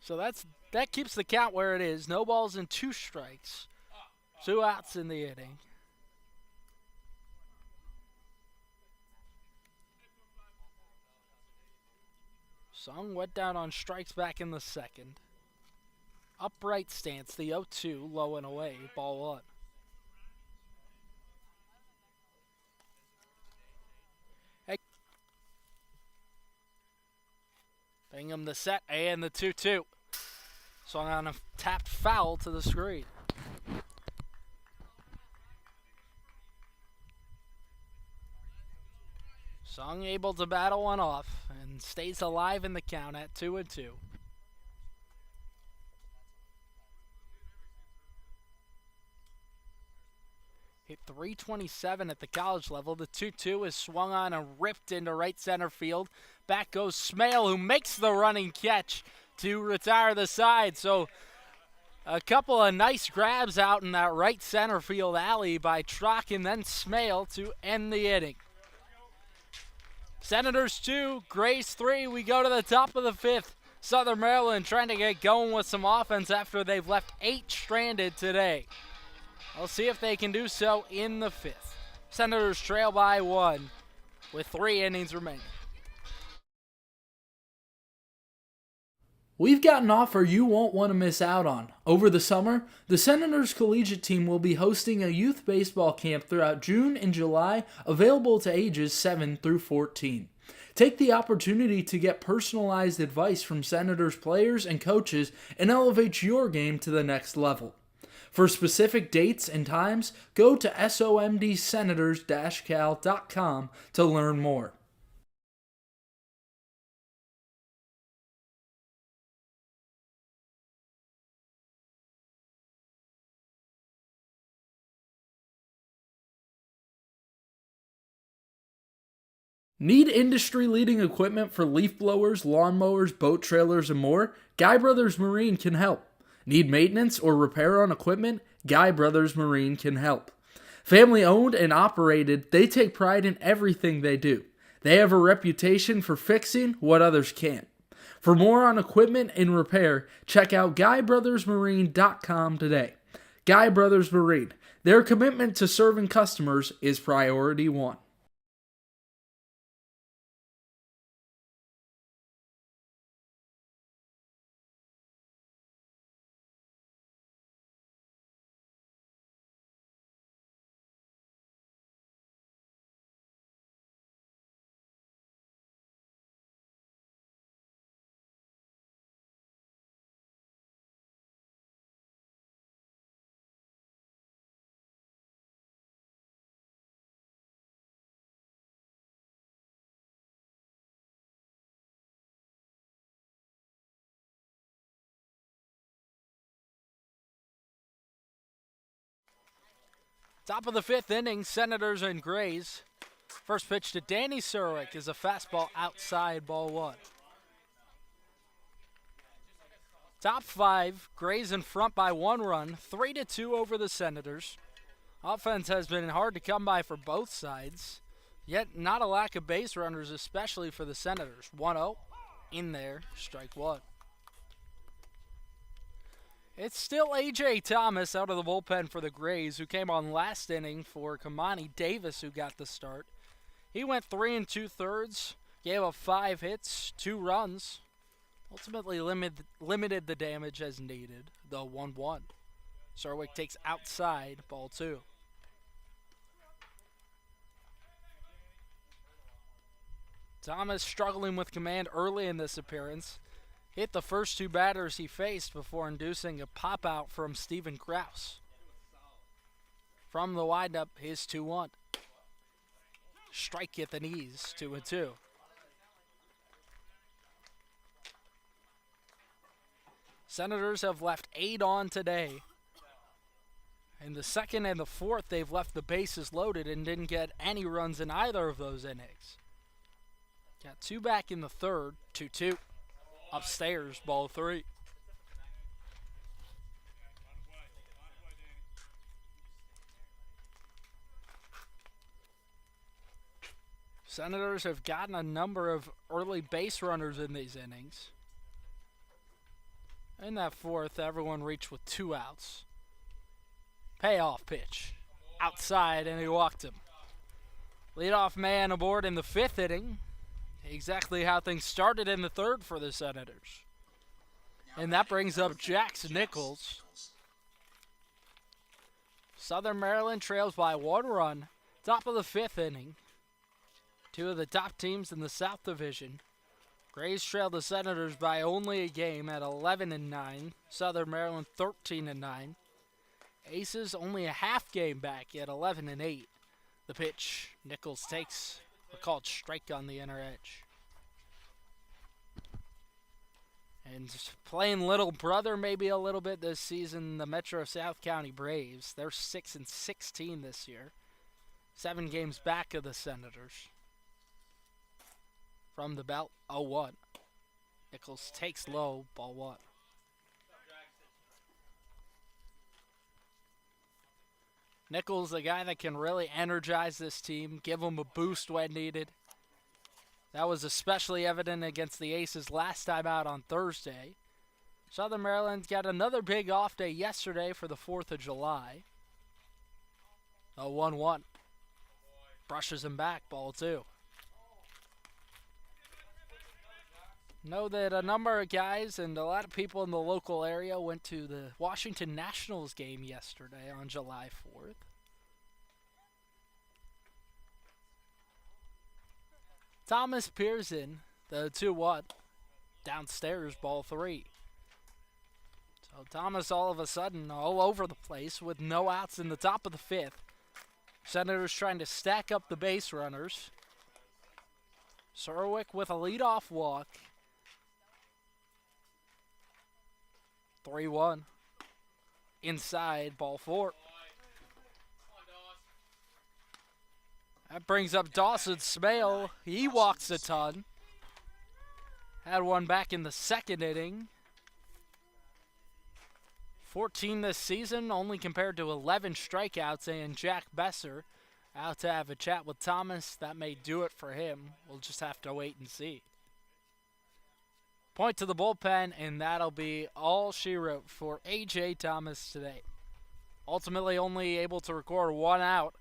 So that keeps the count where it is. No balls and 2 strikes. 2 outs in the inning. Sung went down on strikes back in the second. Upright stance, the 0-2, low and away, ball 1. Bingham the set and the 2-2. Swung on a tapped foul to the screen. Sung able to battle one off and stays alive in the count at 2-2. Hit .327 at the college level. The 2-2 is swung on and ripped into right center field. Back goes Smale, who makes the running catch to retire the side. So a couple of nice grabs out in that right center field alley by Trock and then Smale to end the inning. Senators 2, Grays 3. We go to the top of the 5th. Southern Maryland trying to get going with some offense after they've left 8 stranded today. We'll see if they can do so in the 5th. Senators trail by 1 with 3 innings remaining. We've got an offer you won't want to miss out on. Over the summer, the Senators collegiate team will be hosting a youth baseball camp throughout June and July, available to ages 7 through 14. Take the opportunity to get personalized advice from Senators players and coaches and elevate your game to the next level. For specific dates and times, go to somdsenators-cal.com to learn more. Need industry-leading equipment for leaf blowers, lawnmowers, boat trailers, and more? Guy Brothers Marine can help. Need maintenance or repair on equipment? Guy Brothers Marine can help. Family owned and operated, they take pride in everything they do. They have a reputation for fixing what others can't. For more on equipment and repair, check out GuyBrothersMarine.com today. Guy Brothers Marine. Their commitment to serving customers is priority one. Top of the fifth inning, Senators and Grays. First pitch to Danny Surwick is a fastball outside, ball one. Top five, Grays in front by 1 run, 3-2 over the Senators. Offense has been hard to come by for both sides, yet not a lack of base runners, especially for the Senators. 1-0, in there, strike one. It's still A.J. Thomas out of the bullpen for the Grays, who came on last inning for Kamani Davis, who got the start. He went 3 2/3, gave up 5 hits, 2 runs. Ultimately limited the damage as needed, the 1-1. Surwick takes outside, ball 2. Thomas struggling with command early in this appearance. Hit the first 2 batters he faced before inducing a pop-out from Stephen Krause. From the windup, his 2-1. Strike at the knees, 2-2. Senators have left 8 on today. In the second and the fourth, they've left the bases loaded and didn't get any runs in either of those innings. Got 2 back in the third, 2-2. Upstairs, ball 3. Senators have gotten a number of early base runners in these innings. In that fourth, everyone reached with 2 outs. Payoff pitch. Outside, and he walked him. Leadoff man aboard in the 5th inning. Exactly how things started in the third for the Senators. And that brings up Jax Nichols. Southern Maryland trails by 1 run. Top of the 5th inning. 2 of the top teams in the South Division. Grays trail the Senators by only a game at 11-9. Southern Maryland 13-9. Aces only a half game back at 11-8. The pitch, Nichols takes a called strike on the inner edge. And playing little brother maybe a little bit this season, the Metro South County Braves. They're 6-16 this year. 7 games back of the Senators. From the belt, 0-1. Nichols takes low, ball 1. Nichols, the guy that can really energize this team, give them a boost when needed. That was especially evident against the Aces last time out on Thursday. Southern Maryland got another big off day yesterday for the 4th of July. A 1-1. Brushes him back, ball 2. Know that a number of guys and a lot of people in the local area went to the Washington Nationals game yesterday on July 4th. Thomas Pearson, the 2-1, downstairs, ball 3. So Thomas all of a sudden all over the place with no outs in the top of the 5th. Senators trying to stack up the base runners. Surwick with a leadoff walk. 3-1. Inside, ball 4. That brings up Dawson Smale. He walks a ton. Had one back in the second inning. 14 this season, only compared to 11 strikeouts, and Jack Besser out to have a chat with Thomas. That may do it for him. We'll just have to wait and see. Point to the bullpen, and that'll be all she wrote for A.J. Thomas today. Ultimately only able to record one out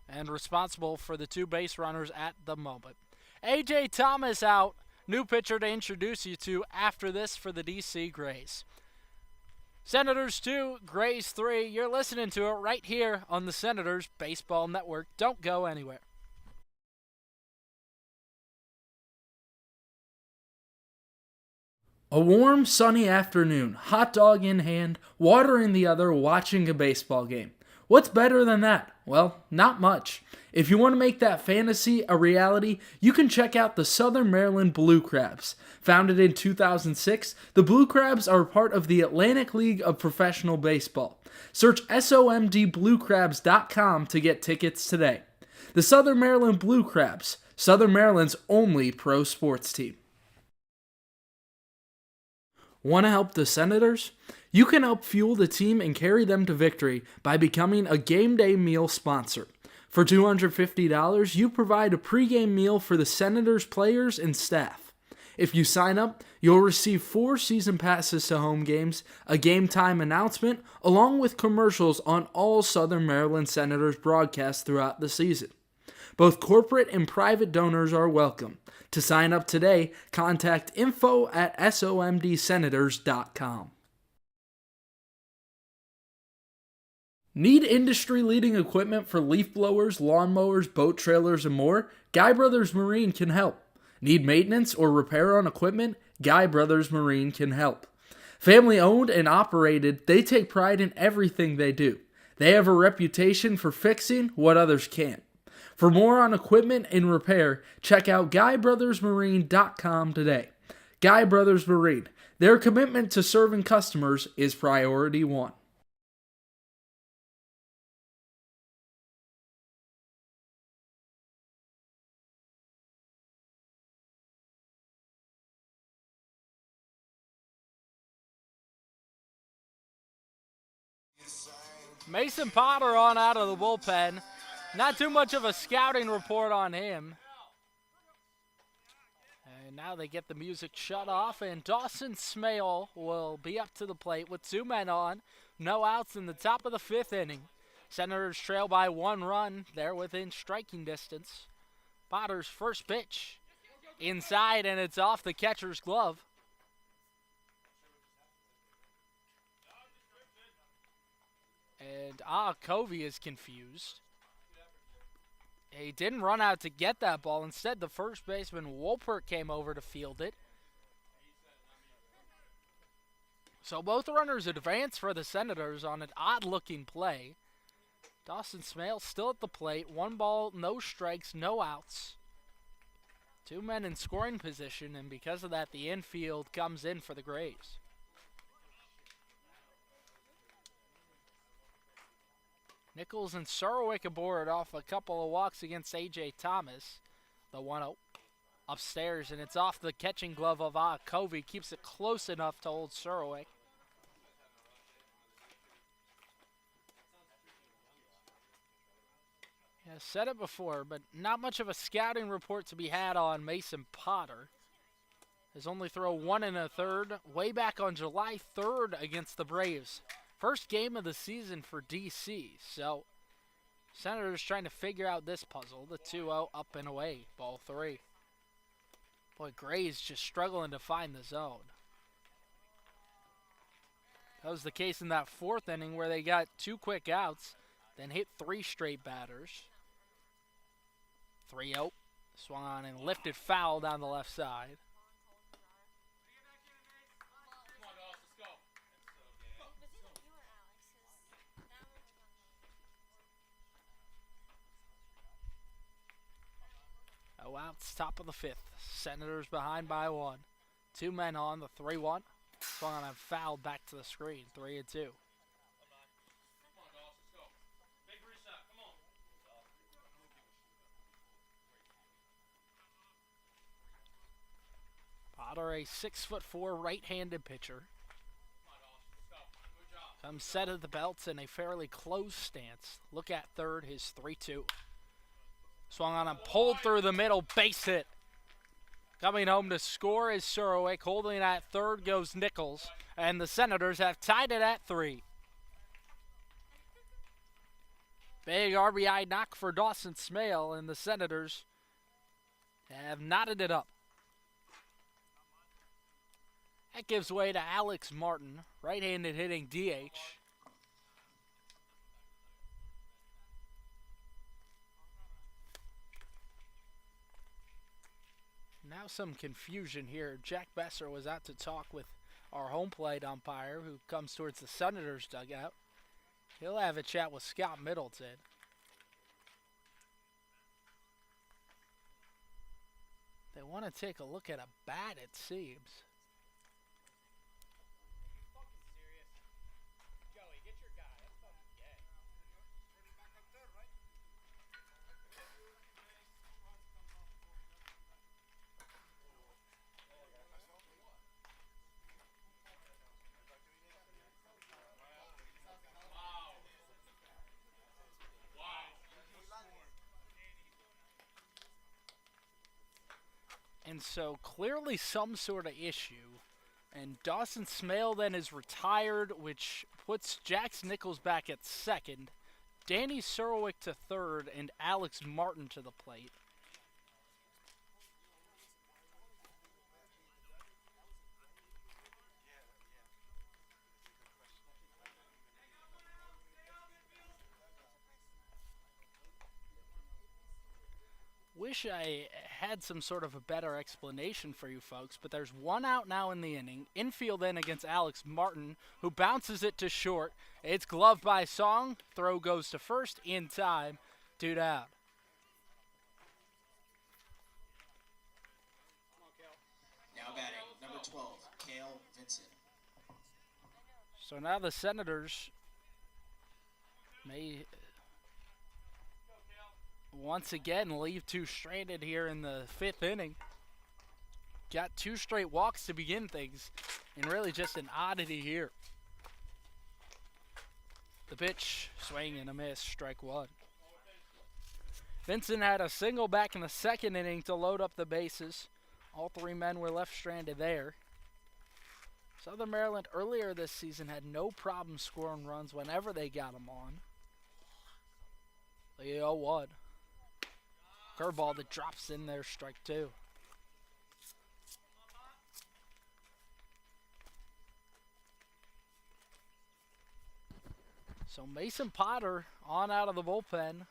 and responsible for the 2 base runners at the moment. A.J. Thomas out. New pitcher to introduce you to after this for the D.C. Grays. Senators 2, Grays 3. You're listening to it right here on the Senators Baseball Network. Don't go anywhere. A warm, sunny afternoon, hot dog in hand, water in the other, watching a baseball game. What's better than that? Well, not much. If you want to make that fantasy a reality, you can check out the Southern Maryland Blue Crabs. Founded in 2006, the Blue Crabs are part of the Atlantic League of Professional Baseball. Search SOMDBlueCrabs.com to get tickets today. The Southern Maryland Blue Crabs, Southern Maryland's only pro sports team. Want to help the Senators? You can help fuel the team and carry them to victory by becoming a game day meal sponsor. For $250, you provide a pregame meal for the Senators players and staff. If you sign up, you'll receive 4 season passes to home games, a game time announcement, along with commercials on all Southern Maryland Senators broadcasts throughout the season. Both corporate and private donors are welcome. To sign up today, contact info@somdsenators.com. Need industry-leading equipment for leaf blowers, lawnmowers, boat trailers, and more? Guy Brothers Marine can help. Need maintenance or repair on equipment? Guy Brothers Marine can help. Family owned and operated, they take pride in everything they do. They have a reputation for fixing what others can't. For more on equipment and repair, check out GuyBrothersMarine.com today. Guy Brothers Marine, their commitment to serving customers is priority one. Mason Potter on out of the bullpen. Not too much of a scouting report on him. And now they get the music shut off, and Dawson Smale will be up to the plate with 2 men on. No outs in the top of the 5th inning. Senators trail by 1 run. They're within striking distance. Potter's first pitch. Inside, and it's off the catcher's glove. And Covey is confused. He didn't run out to get that ball. Instead, the first baseman, Wolpert, came over to field it. So both runners advance for the Senators on an odd-looking play. Dawson Smale still at the plate. 1 ball, no strikes, no outs. 2 men in scoring position, and because of that, the infield comes in for the Grays. Nichols and Surwick aboard off a couple of walks against A.J. Thomas. The 1-0 upstairs, and it's off the catching glove of Covey. Keeps it close enough to hold Surwick. Yeah, said it before, but not much of a scouting report to be had on Mason Potter. His only throw 1 1/3 way back on July 3rd against the Braves. First game of the season for D.C., so Senators trying to figure out this puzzle. The 2-0 up and away, ball 3. Boy, Grays just struggling to find the zone. That was the case in that 4th inning where they got 2 quick outs, then hit 3 straight batters. 3-0, swung on and lifted foul down the left side. No outs, top of the 5th. Senators behind by 1. 2 men on the 3-1. Swung on and fouled back to the screen. 3-2. Potter, a 6'4" right-handed pitcher, comes set of the belts in a fairly close stance. Look at third, his 3-2. Swung on and pulled through the middle, base hit. Coming home to score is Surowiec. Holding at third goes Nichols, and the Senators have tied it at 3. Big RBI knock for Dawson Smale, and the Senators have knotted it up. That gives way to Alex Martin, right-handed hitting DH. Now some confusion here. Jack Besser was out to talk with our home plate umpire, who comes towards the Senators dugout. He'll have a chat with Scott Middleton. They want to take a look at a bat, it seems. And so clearly some sort of issue. And Dawson Smale then is retired, which puts Jax Nichols back at second, Danny Surowiec to third, and Alex Martin to the plate. Wish I had some sort of a better explanation for you folks, but there's one out now in the inning. Infield in against Alex Martin, who bounces it to short. It's gloved by Song. Throw goes to first in time. 2 down. Now batting, number 12, Cale Vincent. So now the Senators may once again leave 2 stranded here in the 5th inning. Got 2 straight walks to begin things, and really just an oddity here. The pitch, swing and a miss, strike 1. Vincent had a single back in the 2nd inning to load up the bases. All 3 men were left stranded there. Southern Maryland earlier this season had no problem scoring runs whenever they got them on. The 0-1. Curveball that drops in there, strike 2. So Mason Potter on out of the bullpen.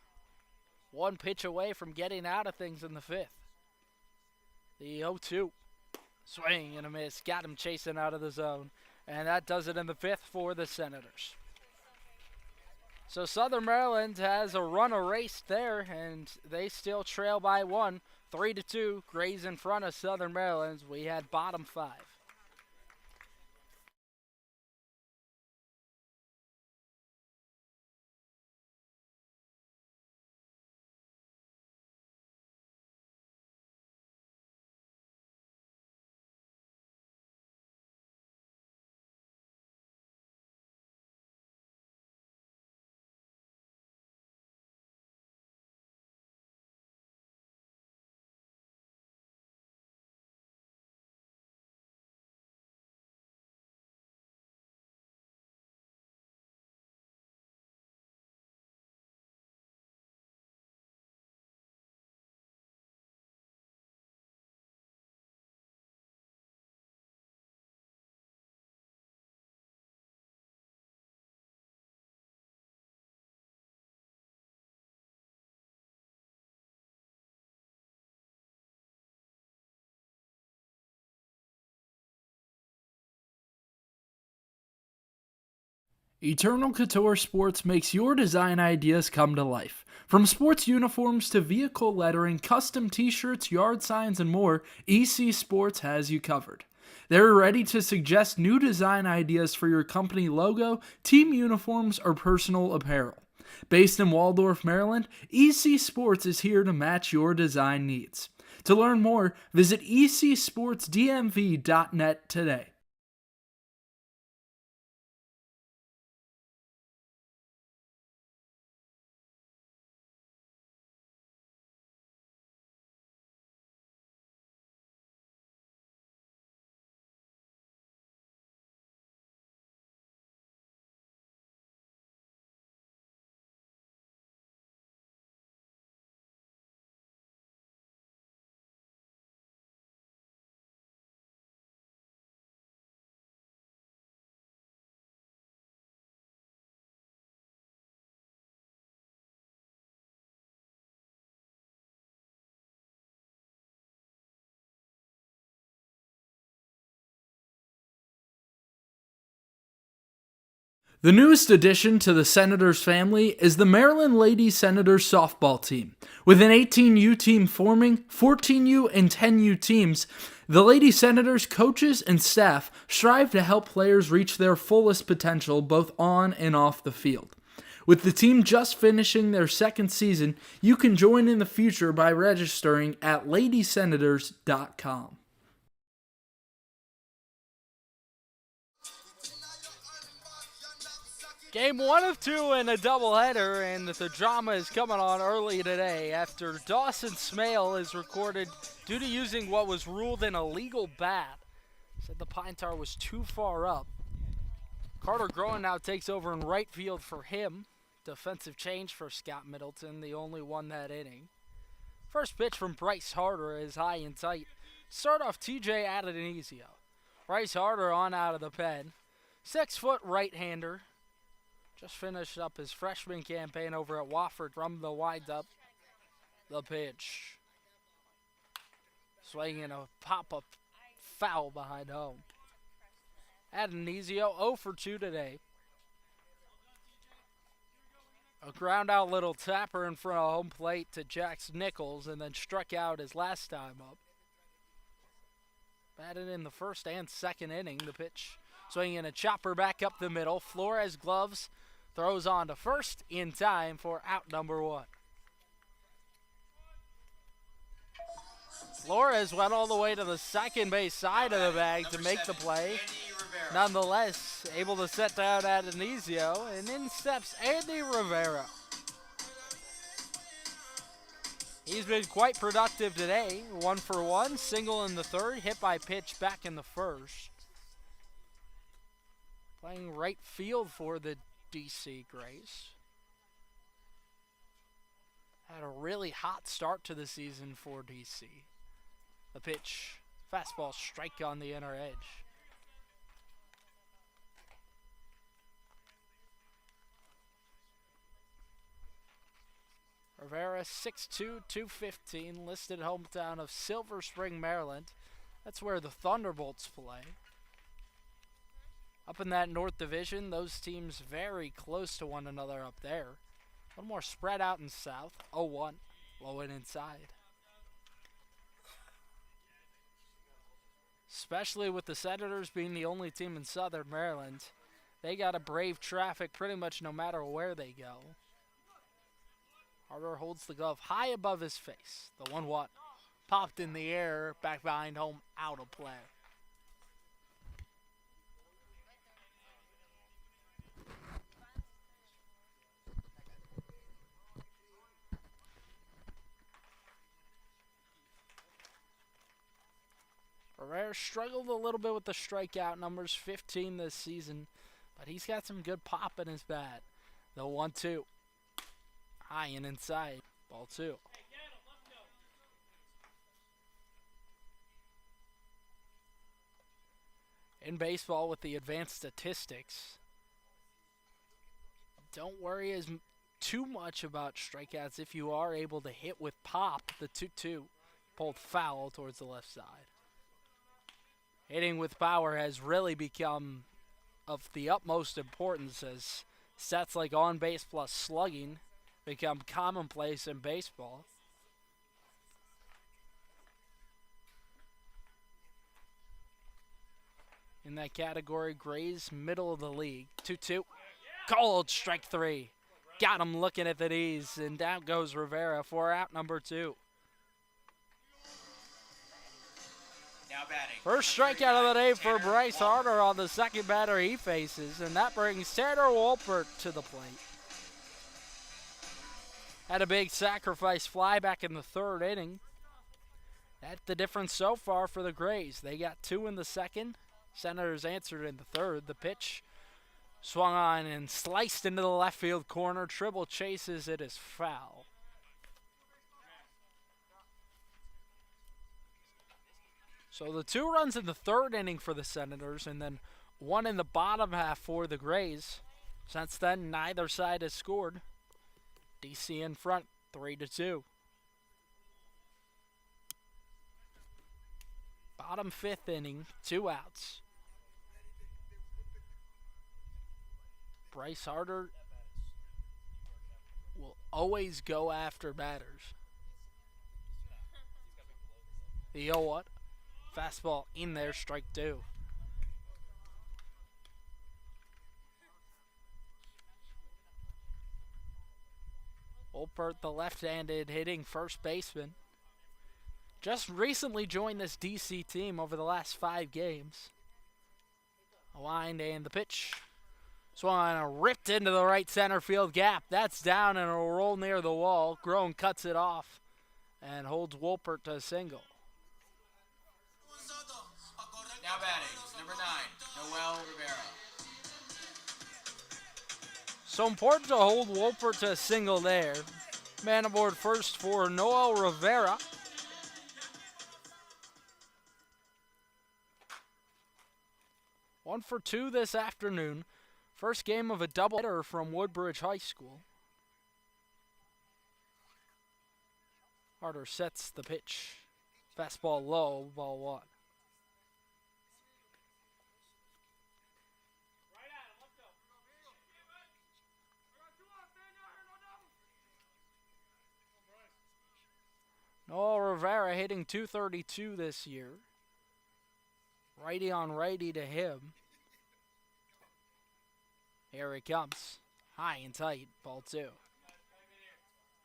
1 pitch away from getting out of things in the 5th. The 0-2. Swing and a miss. Got him chasing out of the zone. And that does it in the 5th for the Senators. So Southern Maryland has a run erased there, and they still trail by 1. 3-2, Grays in front of Southern Maryland. We had bottom 5. Eternal Couture Sports makes your design ideas come to life. From sports uniforms to vehicle lettering, custom t-shirts, yard signs, and more, EC Sports has you covered. They're ready to suggest new design ideas for your company logo, team uniforms, or personal apparel. Based in Waldorf, Maryland, EC Sports is here to match your design needs. To learn more, visit ecsportsdmv.net today. The newest addition to the Senators family is the Maryland Lady Senators softball team. With an 18U team forming, 14U and 10U teams, the Lady Senators coaches and staff strive to help players reach their fullest potential both on and off the field. With the team just finishing their second season, you can join in the future by registering at ladysenators.com. Game 1 of 2 in a doubleheader, and the drama is coming on early today after Dawson Smale is recorded due to using what was ruled an illegal bat. Said the pine tar was too far up. Carter Groen now takes over in right field for him. Defensive change for Scott Middleton, the only one that inning. First pitch from Bryce Harder is high and tight. Start off TJ Adenizio. Bryce Harder on out of the pen. 6-foot right-hander. Just finished up his freshman campaign over at Wofford from the windup. The pitch. Swinging a pop-up foul behind home. Adenizio 0 for 2 today. A ground out little tapper in front of home plate to Jax Nichols and then struck out his last time up. Batted in the first and second inning. The pitch swinging a chopper back up the middle. Flores gloves. Throws on to first in time for out number 1. Flores went all the way to the second base side of the bag to make the play. Nonetheless, able to set down Adenizio, and in steps Andy Rivera. He's been quite productive today. 1 for 1, single in the third, hit by pitch back in the first. Playing right field for the DC Grays. Had a really hot start to the season for DC. The pitch, fastball strike on the inner edge. Rivera, 6'2", 215, listed hometown of Silver Spring, Maryland. That's where the Thunderbolts play. Up in that North Division, those teams very close to one another up there. A little more spread out in South. 0-1, low and inside. Especially with the Senators being the only team in Southern Maryland. They got to brave traffic pretty much no matter where they go. Harder holds the glove high above his face. The 1-1 popped in the air, back behind home, out of play. Rivera struggled a little bit with the strikeout numbers, 15 this season, but he's got some good pop in his bat. The 1-2. High and inside. Ball 2. In baseball with the advanced statistics, don't worry too much about strikeouts if you are able to hit with pop. The 2-2 pulled foul towards the left side. Hitting with power has really become of the utmost importance as stats like on base plus slugging become commonplace in baseball. In that category, Grays middle of the league. 2-2. Called strike 3. Got him looking at the knees, and down goes Rivera for out number 2. Now batting. First number strikeout of the day 39, for Tanner Bryce Walker. Harder on the second batter he faces, and that brings Tanner Wolpert to the plate. Had a big sacrifice fly back in the third inning. That's the difference so far for the Grays. They got 2 in the second. Senators answered in the third. The pitch swung on and sliced into the left field corner. Tribble chases it as foul. So the 2 runs in the third inning for the Senators, and then 1 in the bottom half for the Grays. Since then, neither side has scored. DC in front, 3-2. Bottom 5th inning, 2 outs. Bryce Harder will always go after batters. You know what? Fastball in there, strike 2. Wolpert, the left-handed hitting first baseman, just recently joined this DC team over the last 5 games. A line and the pitch. Swung and ripped into the right center field gap. That's down and it'll roll near the wall. Groen cuts it off and holds Wolpert to a single. Now batting. Number 9, Noel Rivera. So important to hold Wolpert to a single there. Man aboard first for Noel Rivera. One for 2 this afternoon. First game of a doubleheader from Woodbridge High School. Harder sets the pitch. Fastball low, ball 1. Noel Rivera hitting .232 this year. Righty on righty to him. Here he comes. High and tight, ball 2.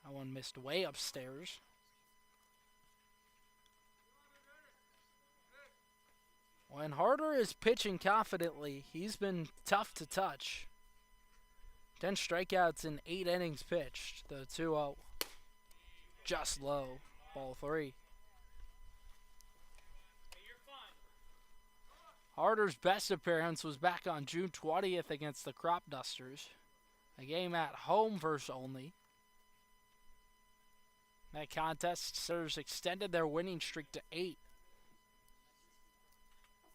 That one missed way upstairs. When Harder is pitching confidently, he's been tough to touch. 10 strikeouts in 8 innings pitched. The 2-0 just low. Ball 3. Harder's best appearance was back on June 20th against the Crop Dusters. A game at home versus only. That contest, Senators extended their winning streak to 8.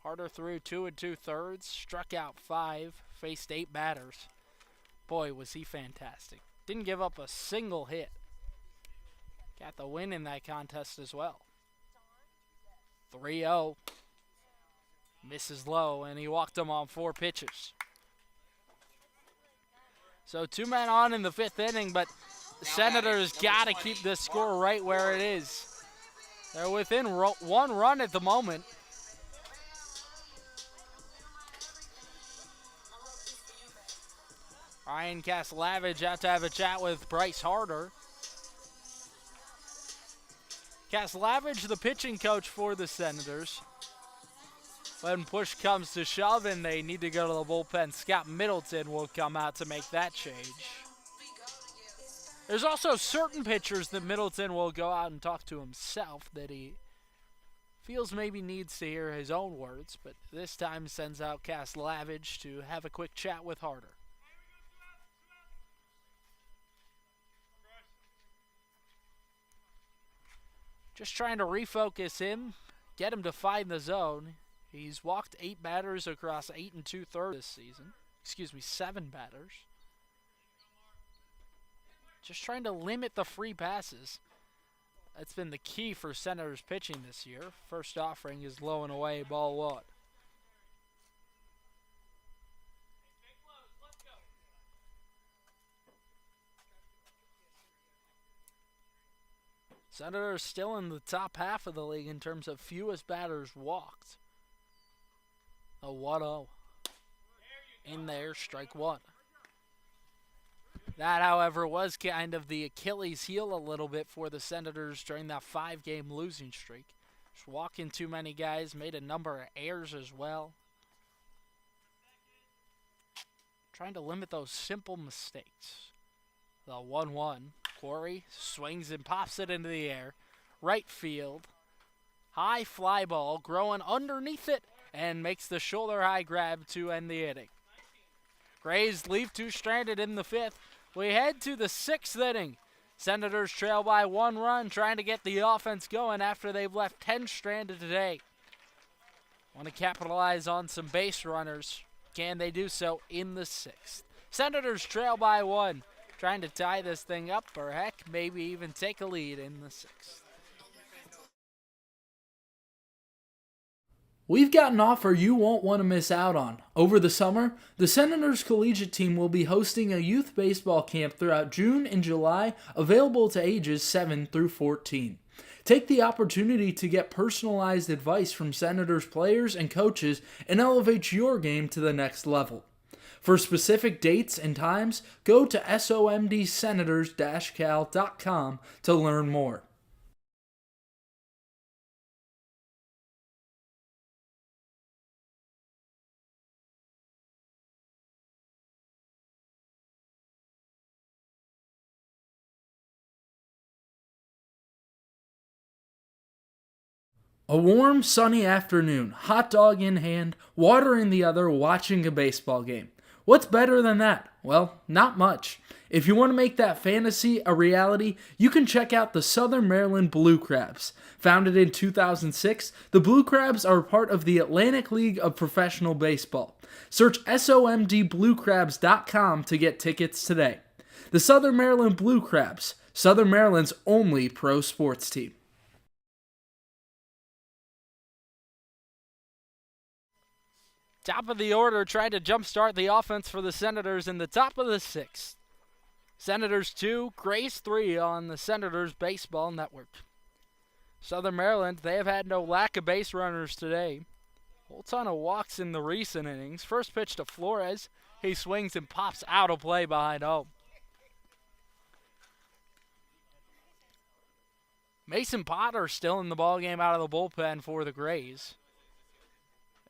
Harder threw 2 2/3, struck out 5, faced 8 batters. Boy, was he fantastic. Didn't give up a single hit. Got the win in that contest as well. 3-0. Misses low, and he walked him on 4 pitches. So 2 men on in the 5th inning, but the Senators got to keep this score right where it is. They're within 1 run at the moment. Ryan Kaslavage out to have a chat with Bryce Harder. Kaslavage, the pitching coach for the Senators. When push comes to shove and they need to go to the bullpen, Scott Middleton will come out to make that change. There's also certain pitchers that Middleton will go out and talk to himself that he feels maybe needs to hear his own words, but this time sends out Kaslavage to have a quick chat with Harder. Just trying to refocus him, get him to find the zone. He's walked 8 batters across 8 2/3 this season. 7 batters. Just trying to limit the free passes. That's been the key for Senators pitching this year. First offering is low and away, ball 1. Senators still in the top half of the league in terms of fewest batters walked. A 1-0. In there, strike 1. That, however, was kind of the Achilles heel a little bit for the Senators during that 5-game losing streak. Just walking too many guys, made a number of errors as well. Trying to limit those simple mistakes. The 1-1. Corey swings and pops it into the air. Right field. High fly ball growing underneath it and makes the shoulder high grab to end the inning. Grays leave two stranded in the 5th. We head to the 6th inning. Senators trail by 1 run, trying to get the offense going after they've left 10 stranded today. Want to capitalize on some base runners. Can they do so in the 6th? Senators trail by 1, trying to tie this thing up, or heck, maybe even take a lead in the 6th. We've got an offer you won't want to miss out on. Over the summer, the Senators collegiate team will be hosting a youth baseball camp throughout June and July, available to ages 7 through 14. Take the opportunity to get personalized advice from Senators players and coaches and elevate your game to the next level. For specific dates and times, go to somdsenators-cal.com to learn more. A warm, sunny afternoon, hot dog in hand, water in the other, watching a baseball game. What's better than that? Well, not much. If you want to make that fantasy a reality, you can check out the Southern Maryland Blue Crabs. Founded in 2006, the Blue Crabs are part of the Atlantic League of Professional Baseball. Search somdbluecrabs.com to get tickets today. The Southern Maryland Blue Crabs, Southern Maryland's only pro sports team. Top of the order, trying to jumpstart the offense for the Senators in the top of the 6th. Senators 2, Grays 3 on the Senators Baseball Network. Southern Maryland, they have had no lack of base runners today. Whole ton of walks in the recent innings. First pitch to Flores. He swings and pops out of play behind home. Mason Potter still in the ballgame out of the bullpen for the Grays.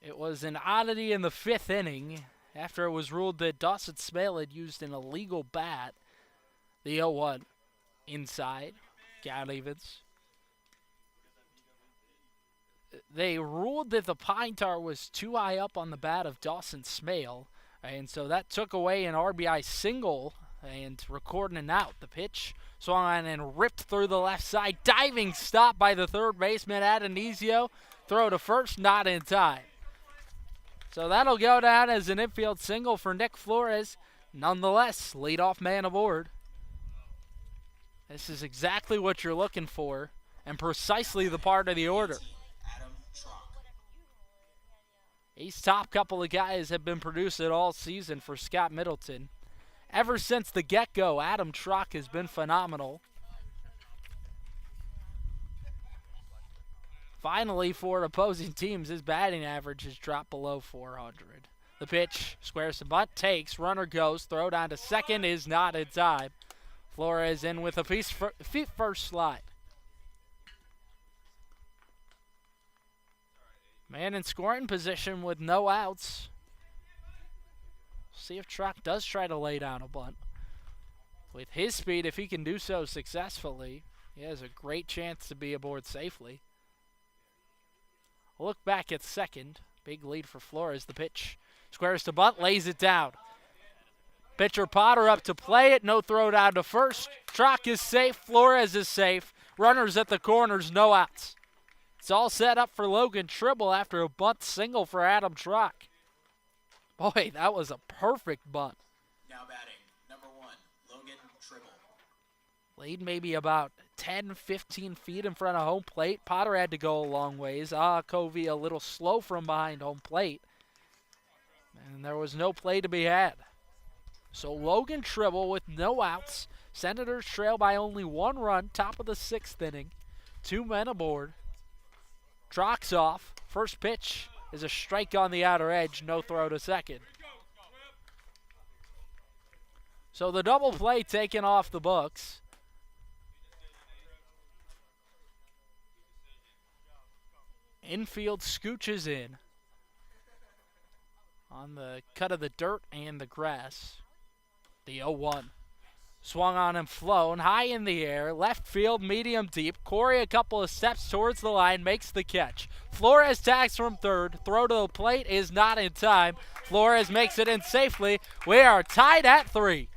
It was an oddity in the 5th inning after it was ruled that Dawson Smale had used an illegal bat. The 0-1 inside, count evens. They ruled that the pine tar was too high up on the bat of Dawson Smale, and so that took away an RBI single and recording an out. The pitch swung on and ripped through the left side. Diving stop by the third baseman, Adonisio. Throw to first, not in time. So that'll go down as an infield single for Nick Flores. Nonetheless, leadoff man aboard. This is exactly what you're looking for, and precisely the part of the order. Adam Trock. These top couple of guys have been producing all season for Scott Middleton. Ever since the get-go, Adam Trock has been phenomenal. Finally, for opposing teams, his batting average has dropped below 400. The pitch, squares the bunt, takes, runner goes, throw down to second is not in time. Flores in with a feet first slide. Man in scoring position with no outs. See if Trock does try to lay down a bunt. With his speed, if he can do so successfully, he has a great chance to be aboard safely. Look back at second. Big lead for Flores. The pitch. Squares to bunt. Lays it down. Pitcher Potter up to play it. No throw down to first. Trock is safe. Flores is safe. Runners at the corners. No outs. It's all set up for Logan Tribble after a bunt single for Adam Trock. Boy, that was a perfect bunt. Now batting, number 1, Logan Tribble. Lead maybe about 10, 15 feet in front of home plate. Potter had to go a long ways. Covey a little slow from behind home plate. And there was no play to be had. So Logan Tribble with no outs. Senators trail by only 1 run, top of the 6th inning. 2 men aboard. Trock's off. First pitch is a strike on the outer edge. No throw to second. So the double play taken off the books. Infield scooches in on the cut of the dirt and the grass. The 0-1. Swung on and flown high in the air. Left field, medium deep. Corey a couple of steps towards the line, makes the catch. Flores tags from third. Throw to the plate is not in time. Flores makes it in safely. We are tied at 3.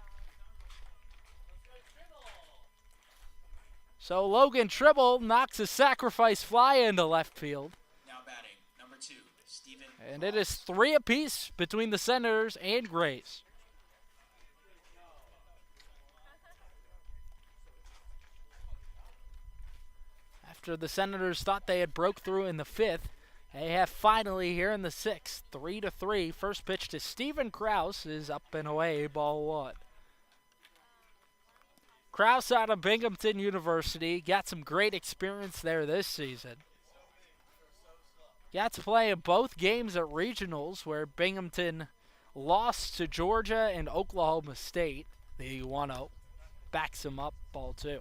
So Logan Tribble knocks a sacrifice fly into left field. Now batting, number 2, Stephen And it is 3 apiece between the Senators and Grays. After the Senators thought they had broke through in the 5th, they have finally here in the 6th, 3-3. First pitch to Stephen Krause is up and away, ball 1. Krause out of Binghamton University, got some great experience there this season. Got to play in both games at regionals where Binghamton lost to Georgia and Oklahoma State. The 1-0 backs him up, ball 2.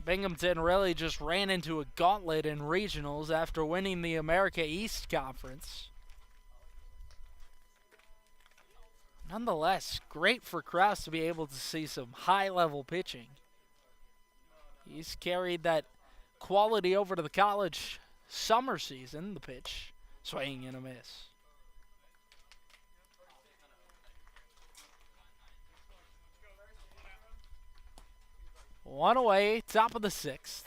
Binghamton really just ran into a gauntlet in regionals after winning the America East Conference. Nonetheless, great for Krause to be able to see some high-level pitching. He's carried that quality over to the college summer season. The pitch, swinging and a miss. One away, top of the 6th.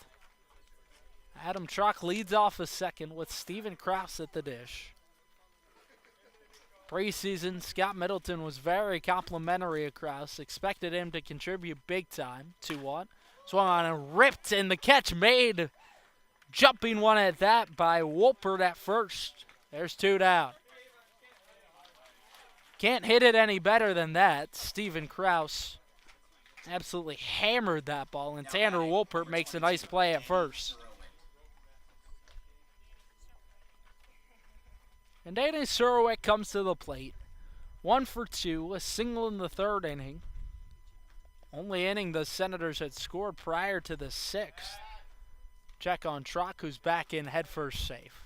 Adam Truck leads off a second with Stephen Krause at the dish. Preseason, Scott Middleton was very complimentary of Krause. Expected him to contribute big time. 2-1. Swung on and ripped, and the catch made. Jumping one at that by Wolpert at first. There's 2 down. Can't hit it any better than that. Stephen Krause absolutely hammered that ball, and Tanner Wolpert makes a nice play at first. And Danny Surowick comes to the plate. 1 for 2, a single in the 3rd inning. Only inning the Senators had scored prior to the 6th. Check on Truck, who's back in headfirst safe.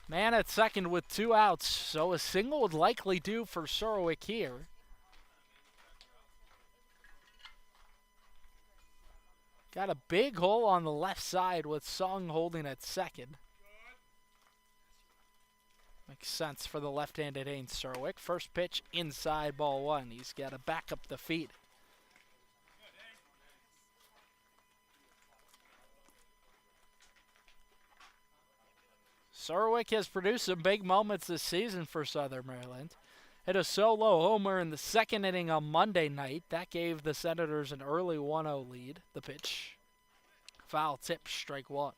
Man at second with 2 outs, so a single would likely do for Surowick here. Got a big hole on the left side with Sung holding at second. Makes sense for the left-handed Ains Surowick. First pitch inside, ball 1. He's got to back up the feet. Surowick has produced some big moments this season for Southern Maryland. Hit a solo homer in the 2nd inning on Monday night. That gave the Senators an early 1-0 lead. The pitch, foul tip, strike 1.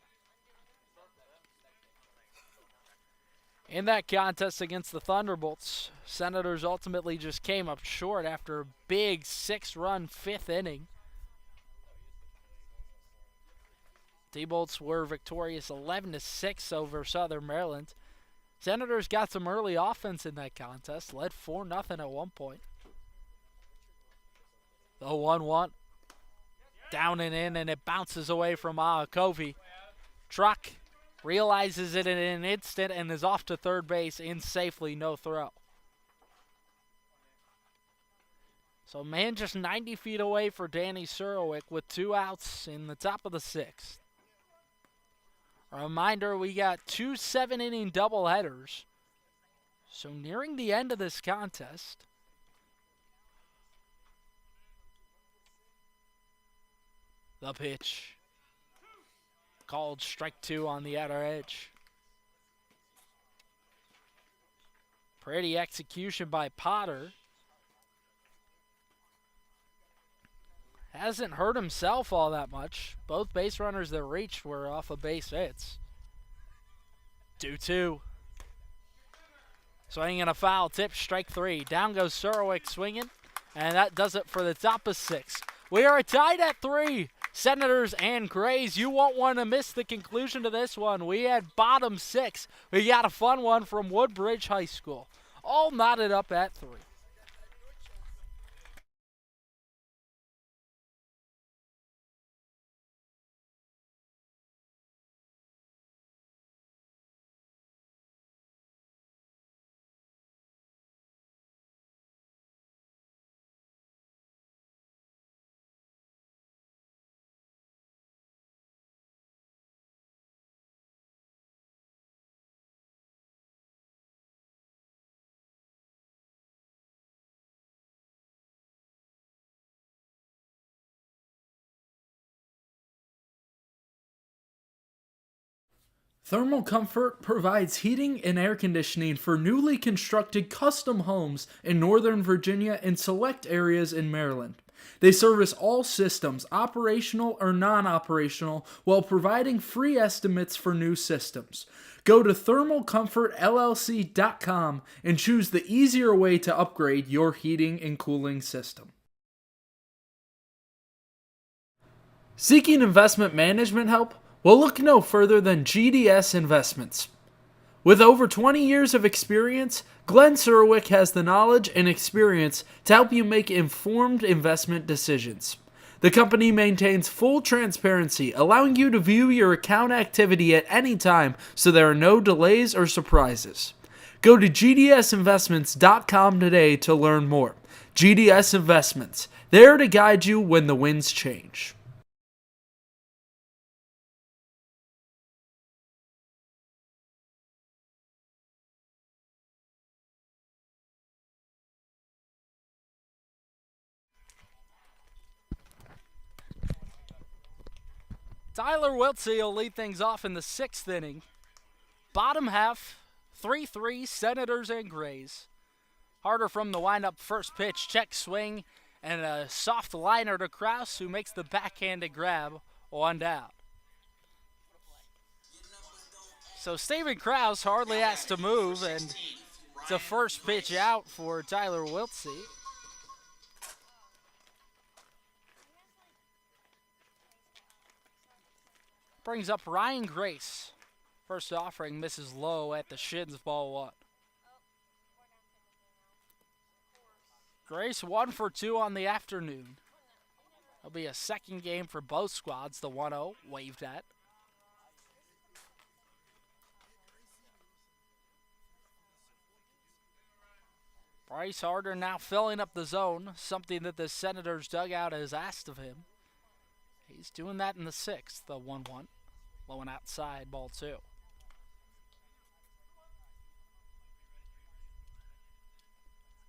In that contest against the Thunderbolts, Senators ultimately just came up short after a big 6-run 5th inning. T-Bolts were victorious 11-6 over Southern Maryland. Senators got some early offense in that contest, led 4-0 at one point. The 1-1, down and in, and it bounces away from Covey. Truck realizes it in an instant and is off to third base in safely, no throw. So man just 90 feet away for Danny Surowick with 2 outs in the top of the 6th. A reminder, we got 2 7-inning doubleheaders. So nearing the end of this contest. The pitch. Called strike 2 on the outer edge. Pretty execution by Potter. Hasn't hurt himself all that much. Both base runners that reached were off of base hits. 2-2. Swinging a foul tip, strike 3. Down goes Surowick swinging, and that does it for the top of 6. We are tied at 3. Senators and Grays, you won't want to miss the conclusion to this one. We had bottom 6. We got a fun one from Woodbridge High School. All knotted up at 3. Thermal Comfort provides heating and air conditioning for newly constructed custom homes in Northern Virginia and select areas in Maryland. They service all systems, operational or non-operational, while providing free estimates for new systems. Go to thermalcomfortllc.com and choose the easier way to upgrade your heating and cooling system. Seeking investment management help? Well, look no further than GDS Investments. With over 20 years of experience, Glenn Surwick has the knowledge and experience to help you make informed investment decisions. The company maintains full transparency, allowing you to view your account activity at any time so there are no delays or surprises. Go to gdsinvestments.com today to learn more. GDS Investments, there to guide you when the winds change. Tyler Wiltsey will lead things off in the 6th inning. Bottom half, 3-3, Senators and Grays. Harder from the windup first pitch, check swing, and a soft liner to Krause, who makes the backhanded grab, 1 down. So Steven Krause hardly has to move, and it's a first pitch out for Tyler Wiltsey. Brings up Ryan Grace. First offering misses low at the shins, ball 1. Grace 1 for 2 on the afternoon. It'll be a second game for both squads. The 1-0 waved at. Bryce Harder now filling up the zone, something that the Senators dugout has asked of him. He's doing that in the 6th, the 1-1. Low and outside, ball 2.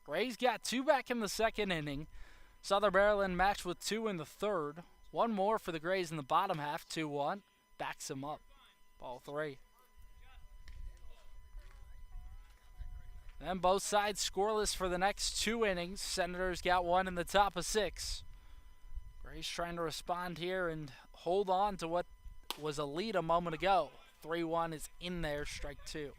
Grays got 2 back in the 2nd inning. Southern Maryland matched with 2 in the 3rd. 1 more for the Grays in the bottom half, 2-1. Backs him up, ball 3. Then both sides scoreless for the next 2 innings. Senators got 1 in the top of 6. Grays trying to respond here and hold on to what was a lead a moment ago. 3-1 is in there, strike 2.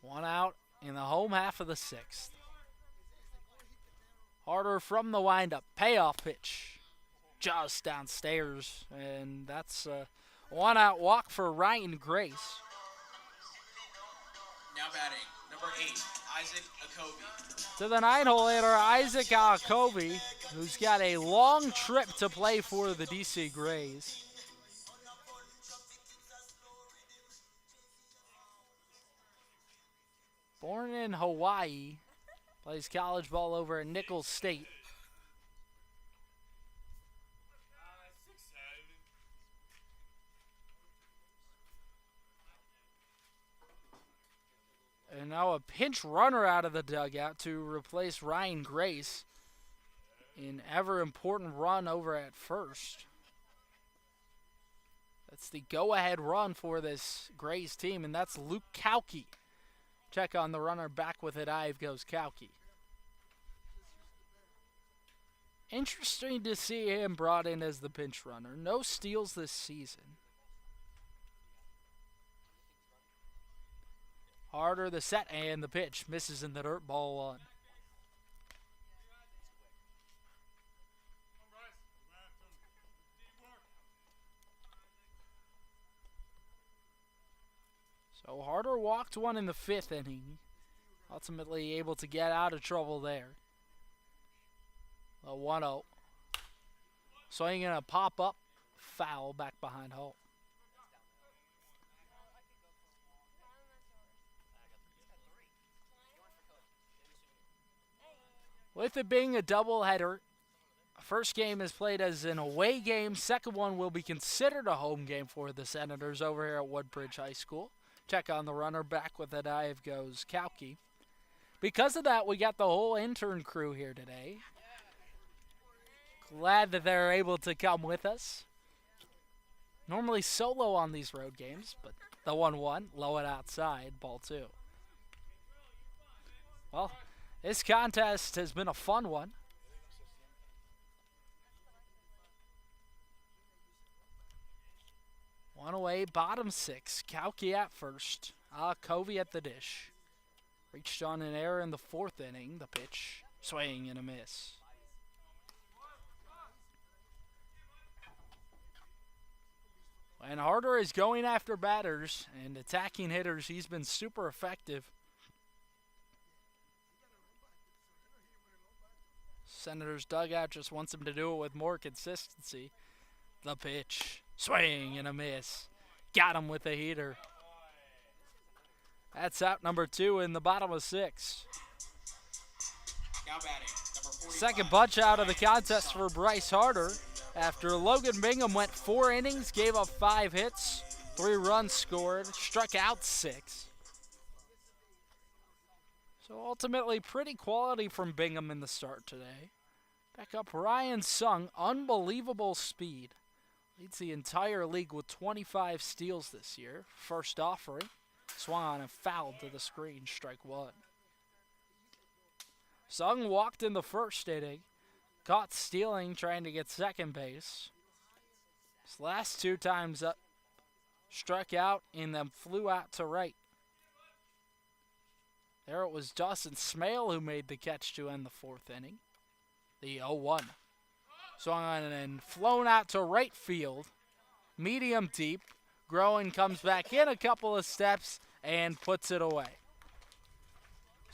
One out in the home half of the 6th. Harder from the windup. Payoff pitch. Just downstairs. And that's a 1-out walk for Ryan Grace. Now batting, number 8, Isaac Akobe. To the 9-hole hitter, Isaac Akobe, who's got a long trip to play for the DC Grays. Born in Hawaii, plays college ball over at Nicholls State. And now a pinch runner out of the dugout to replace Ryan Grace. An ever important run over at first. That's the go-ahead run for this Grays team, and that's Luke Kauke. Check on the runner, back with it, Ive goes Kauke. Interesting to see him brought in as the pinch runner. No steals this season. Harder the set and the pitch. Misses in the dirt, ball 1. So Harder walked 1 in the 5th inning. Ultimately able to get out of trouble there. A 1-0. Swinging a pop-up. Foul back behind Holt. With it being a doubleheader, first game is played as an away game. Second one will be considered a home game for the Senators over here at Woodbridge High School. Check on the runner, back with a dive goes Kauke. Because of that, we got the whole intern crew here today. Glad that they're able to come with us. Normally solo on these road games, but the 1-1, low it outside, ball 2. Well, this contest has been a fun one. One away, bottom 6. Kauki at first. Covey at the dish. Reached on an error in the 4th inning. The pitch, swing and a miss. And Harder is going after batters and attacking hitters. He's been super effective. Senators dugout just wants him to do it with more consistency. The pitch, swing and a miss. Got him with a heater. That's out number 2 in the bottom of 6. Now batting, number 45. Second bunch out of the contest for Bryce Harder. After Logan Bingham went 4 innings, gave up 5 hits, 3 runs scored, struck out 6. So ultimately pretty quality from Bingham in the start today. Back up Ryan Sung, unbelievable speed. Leads the entire league with 25 steals this year. First offering, swung on and fouled to the screen, strike 1. Sung walked in the first inning. Caught stealing, trying to get second base. His last 2 times up, struck out and then flew out to right. There it was Dawson Smale who made the catch to end the 4th inning. The 0-1. Swung on and flown out to right field. Medium deep. Groen comes back in a couple of steps and puts it away.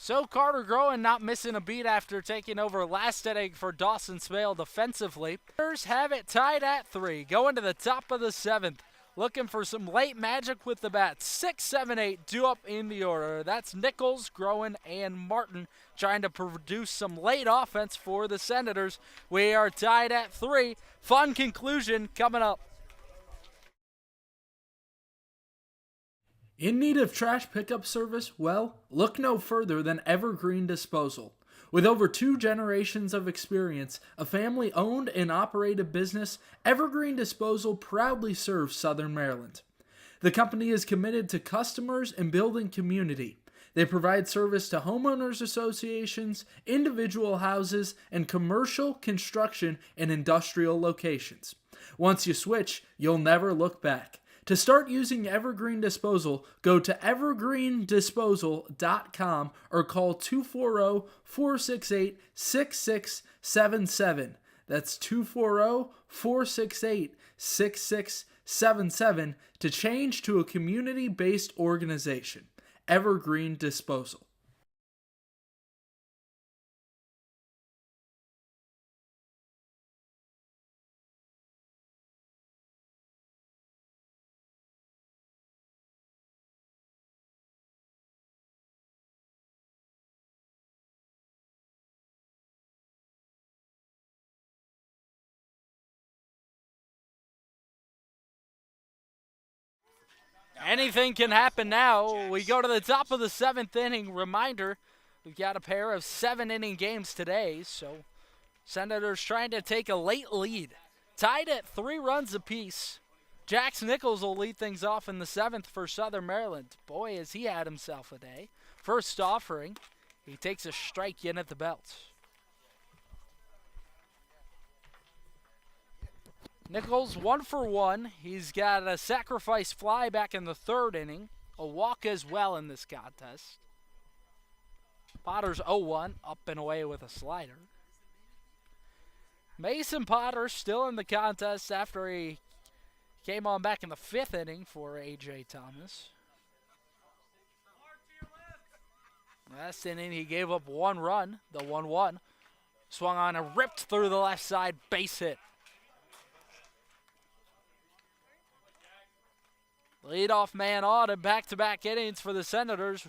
So Carter Groen not missing a beat after taking over last inning for Dawson Smale defensively. Bears have it tied at 3, going to the top of the 7th. Looking for some late magic with the bats. 6, 7, 8 due up in the order. That's Nichols, Groen, and Martin trying to produce some late offense for the Senators. We are tied at 3. Fun conclusion coming up. In need of trash pickup service? Well, look no further than Evergreen Disposal. With over 2 generations of experience, a family-owned and operated business, Evergreen Disposal proudly serves Southern Maryland. The company is committed to customers and building community. They provide service to homeowners associations, individual houses, and commercial, construction, and industrial locations. Once you switch, you'll never look back. To start using Evergreen Disposal, go to evergreendisposal.com or call 240-468-6677. That's 240-468-6677 to change to a community-based organization. Evergreen Disposal. Anything can happen now. We go to the top of the 7th inning. Reminder, we've got a pair of 7-inning games today, so Senators trying to take a late lead. Tied at 3 runs apiece. Jax Nichols will lead things off in the 7th for Southern Maryland. Boy, has he had himself a day. First offering, he takes a strike in at the belt. Nichols 1 for 1. He's got a sacrifice fly back in the 3rd inning. A walk as well in this contest. Potter's 0-1, up and away with a slider. Mason Potter still in the contest after he came on back in the 5th inning for A.J. Thomas. Last inning he gave up 1 run, the 1-1. Swung on and ripped through the left side, base hit. Leadoff man on in back-to-back innings for the Senators.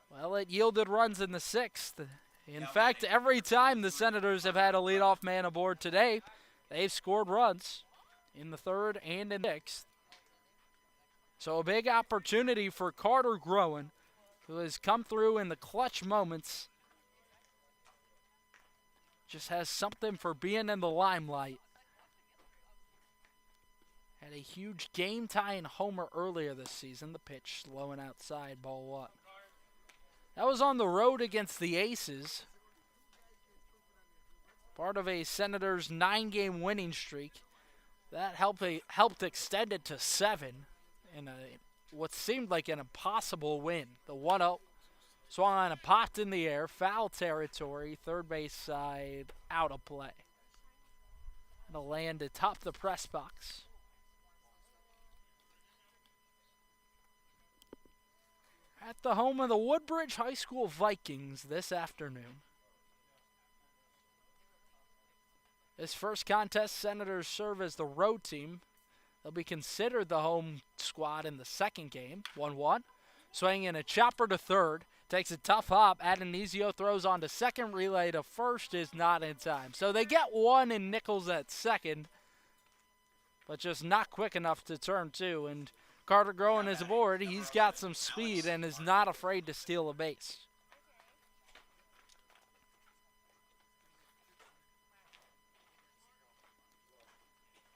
Well, it yielded runs in the 6th. In fact, every time the Senators have had a leadoff man aboard today, they've scored runs in the 3rd and in the 6th. So a big opportunity for Carter Groen, who has come through in the clutch moments. Just has something for being in the limelight. Had a huge game-tying homer earlier this season. The pitch slowing outside, ball 1. That was on the road against the Aces. Part of a Senators 9-game winning streak. That helped extend it to 7 in what seemed like an impossible win. The 1-0 swung on and popped in the air. Foul territory, third base side, out of play. It'll land atop the press box. At the home of the Woodbridge High School Vikings this afternoon. This first contest, Senators serve as the road team. They'll be considered the home squad in the second game. 1-1. Swinging in a chopper to third. Takes a tough hop. Adonisio throws on to second. Relay to first is not in time. So they get one in Nichols at second, but just not quick enough to turn 2. And Carter Groen is aboard. He's got some speed and is not afraid to steal a base.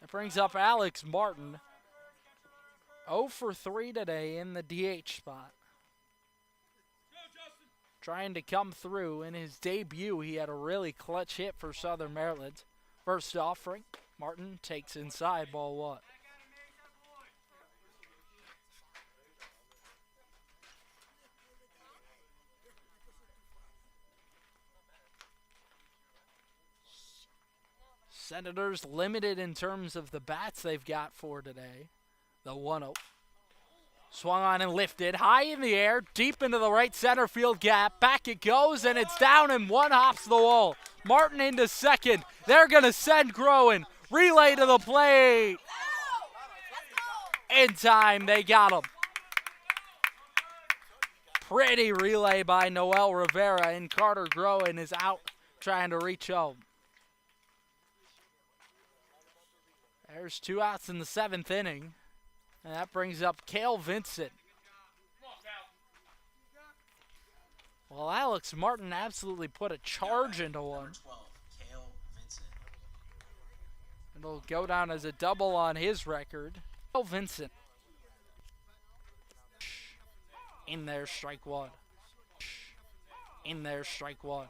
That brings up Alex Martin. 0 for 3 today in the DH spot. Trying to come through. In his debut, he had a really clutch hit for Southern Maryland. First offering, Martin takes inside, ball 1. Senators limited in terms of the bats they've got for today. The 1-0. Swung on and lifted. High in the air. Deep into the right center field gap. Back it goes, and it's down, and one hops the wall. Martin into second. They're going to send Groen. Relay to the plate. In time, they got him. Pretty relay by Noel Rivera, and Carter Groen is out trying to reach home. There's 2 outs in the 7th inning. And that brings up Cale Vincent. Well, Alex Martin absolutely put a charge into one. Number 12, Cale Vincent. It'll go down as a double on his record. Cale Vincent. In there, strike 1. In there, strike 1.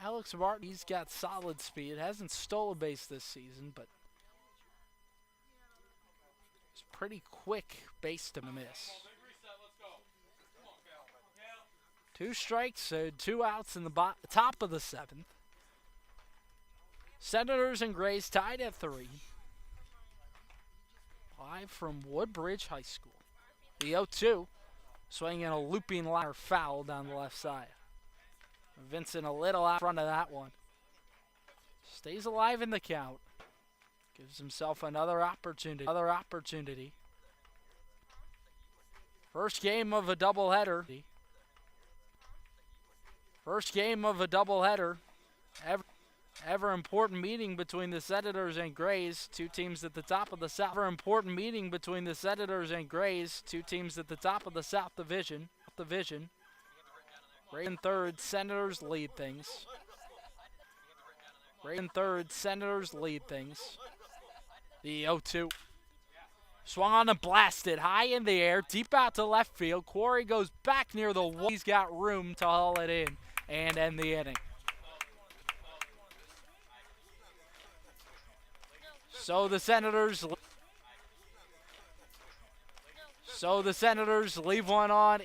Alex Martin, he's got solid speed. Hasn't stolen a base this season, but it's pretty quick base to miss. 2 strikes, so 2 outs in the top of the 7th. Senators and Grays tied at 3. Live from Woodbridge High School. The 0-2, swinging a looping liner foul down the left side. Vincent a little out front of that one. Stays alive in the count. Gives himself another opportunity. First game of a doubleheader. Ever important meeting between the Senators and Grays, 2 teams at the top of the South. Ever important meeting between the Senators and Grays, 2 teams at the top of the South Division. Gray in third, Senators lead things. The 0-2. Swung on and blasted. High in the air, deep out to left field. Quarry goes back near the wall. He's got room to haul it in and end the inning. So the Senators leave one on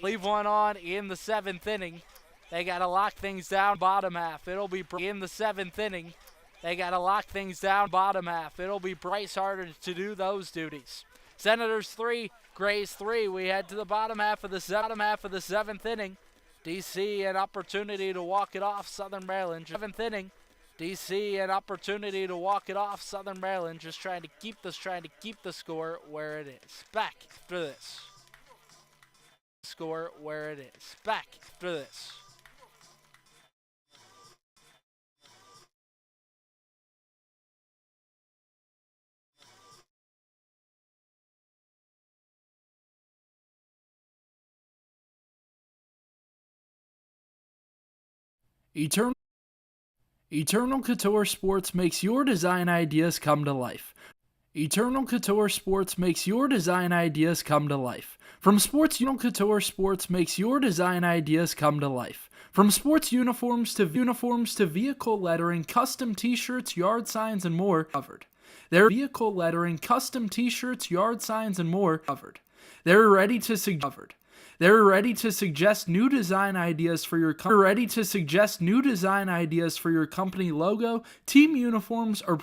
in the 7th inning. They got to lock things down bottom half. It'll be in the 7th inning. They got to lock things down bottom half. It'll be Bryce Harder to do those duties. Senators 3, Grays 3. We head to the bottom half of the 7th inning. DC an opportunity to walk it off. Southern Maryland 7th inning. DC an opportunity to walk it off. Southern Maryland just trying to keep the score where it is. Back after this. Back after this. Eternal Couture Sports makes your design ideas come to life. Eternal Couture Sports makes your design ideas come to life. From sports, Eternal Couture Sports makes your design ideas come to life. From sports uniforms to vehicle lettering, custom t-shirts, yard signs, and more covered. Their vehicle lettering, custom t-shirts, yard signs, and more covered. They're ready to suggest new design ideas for your company logo, team uniforms, or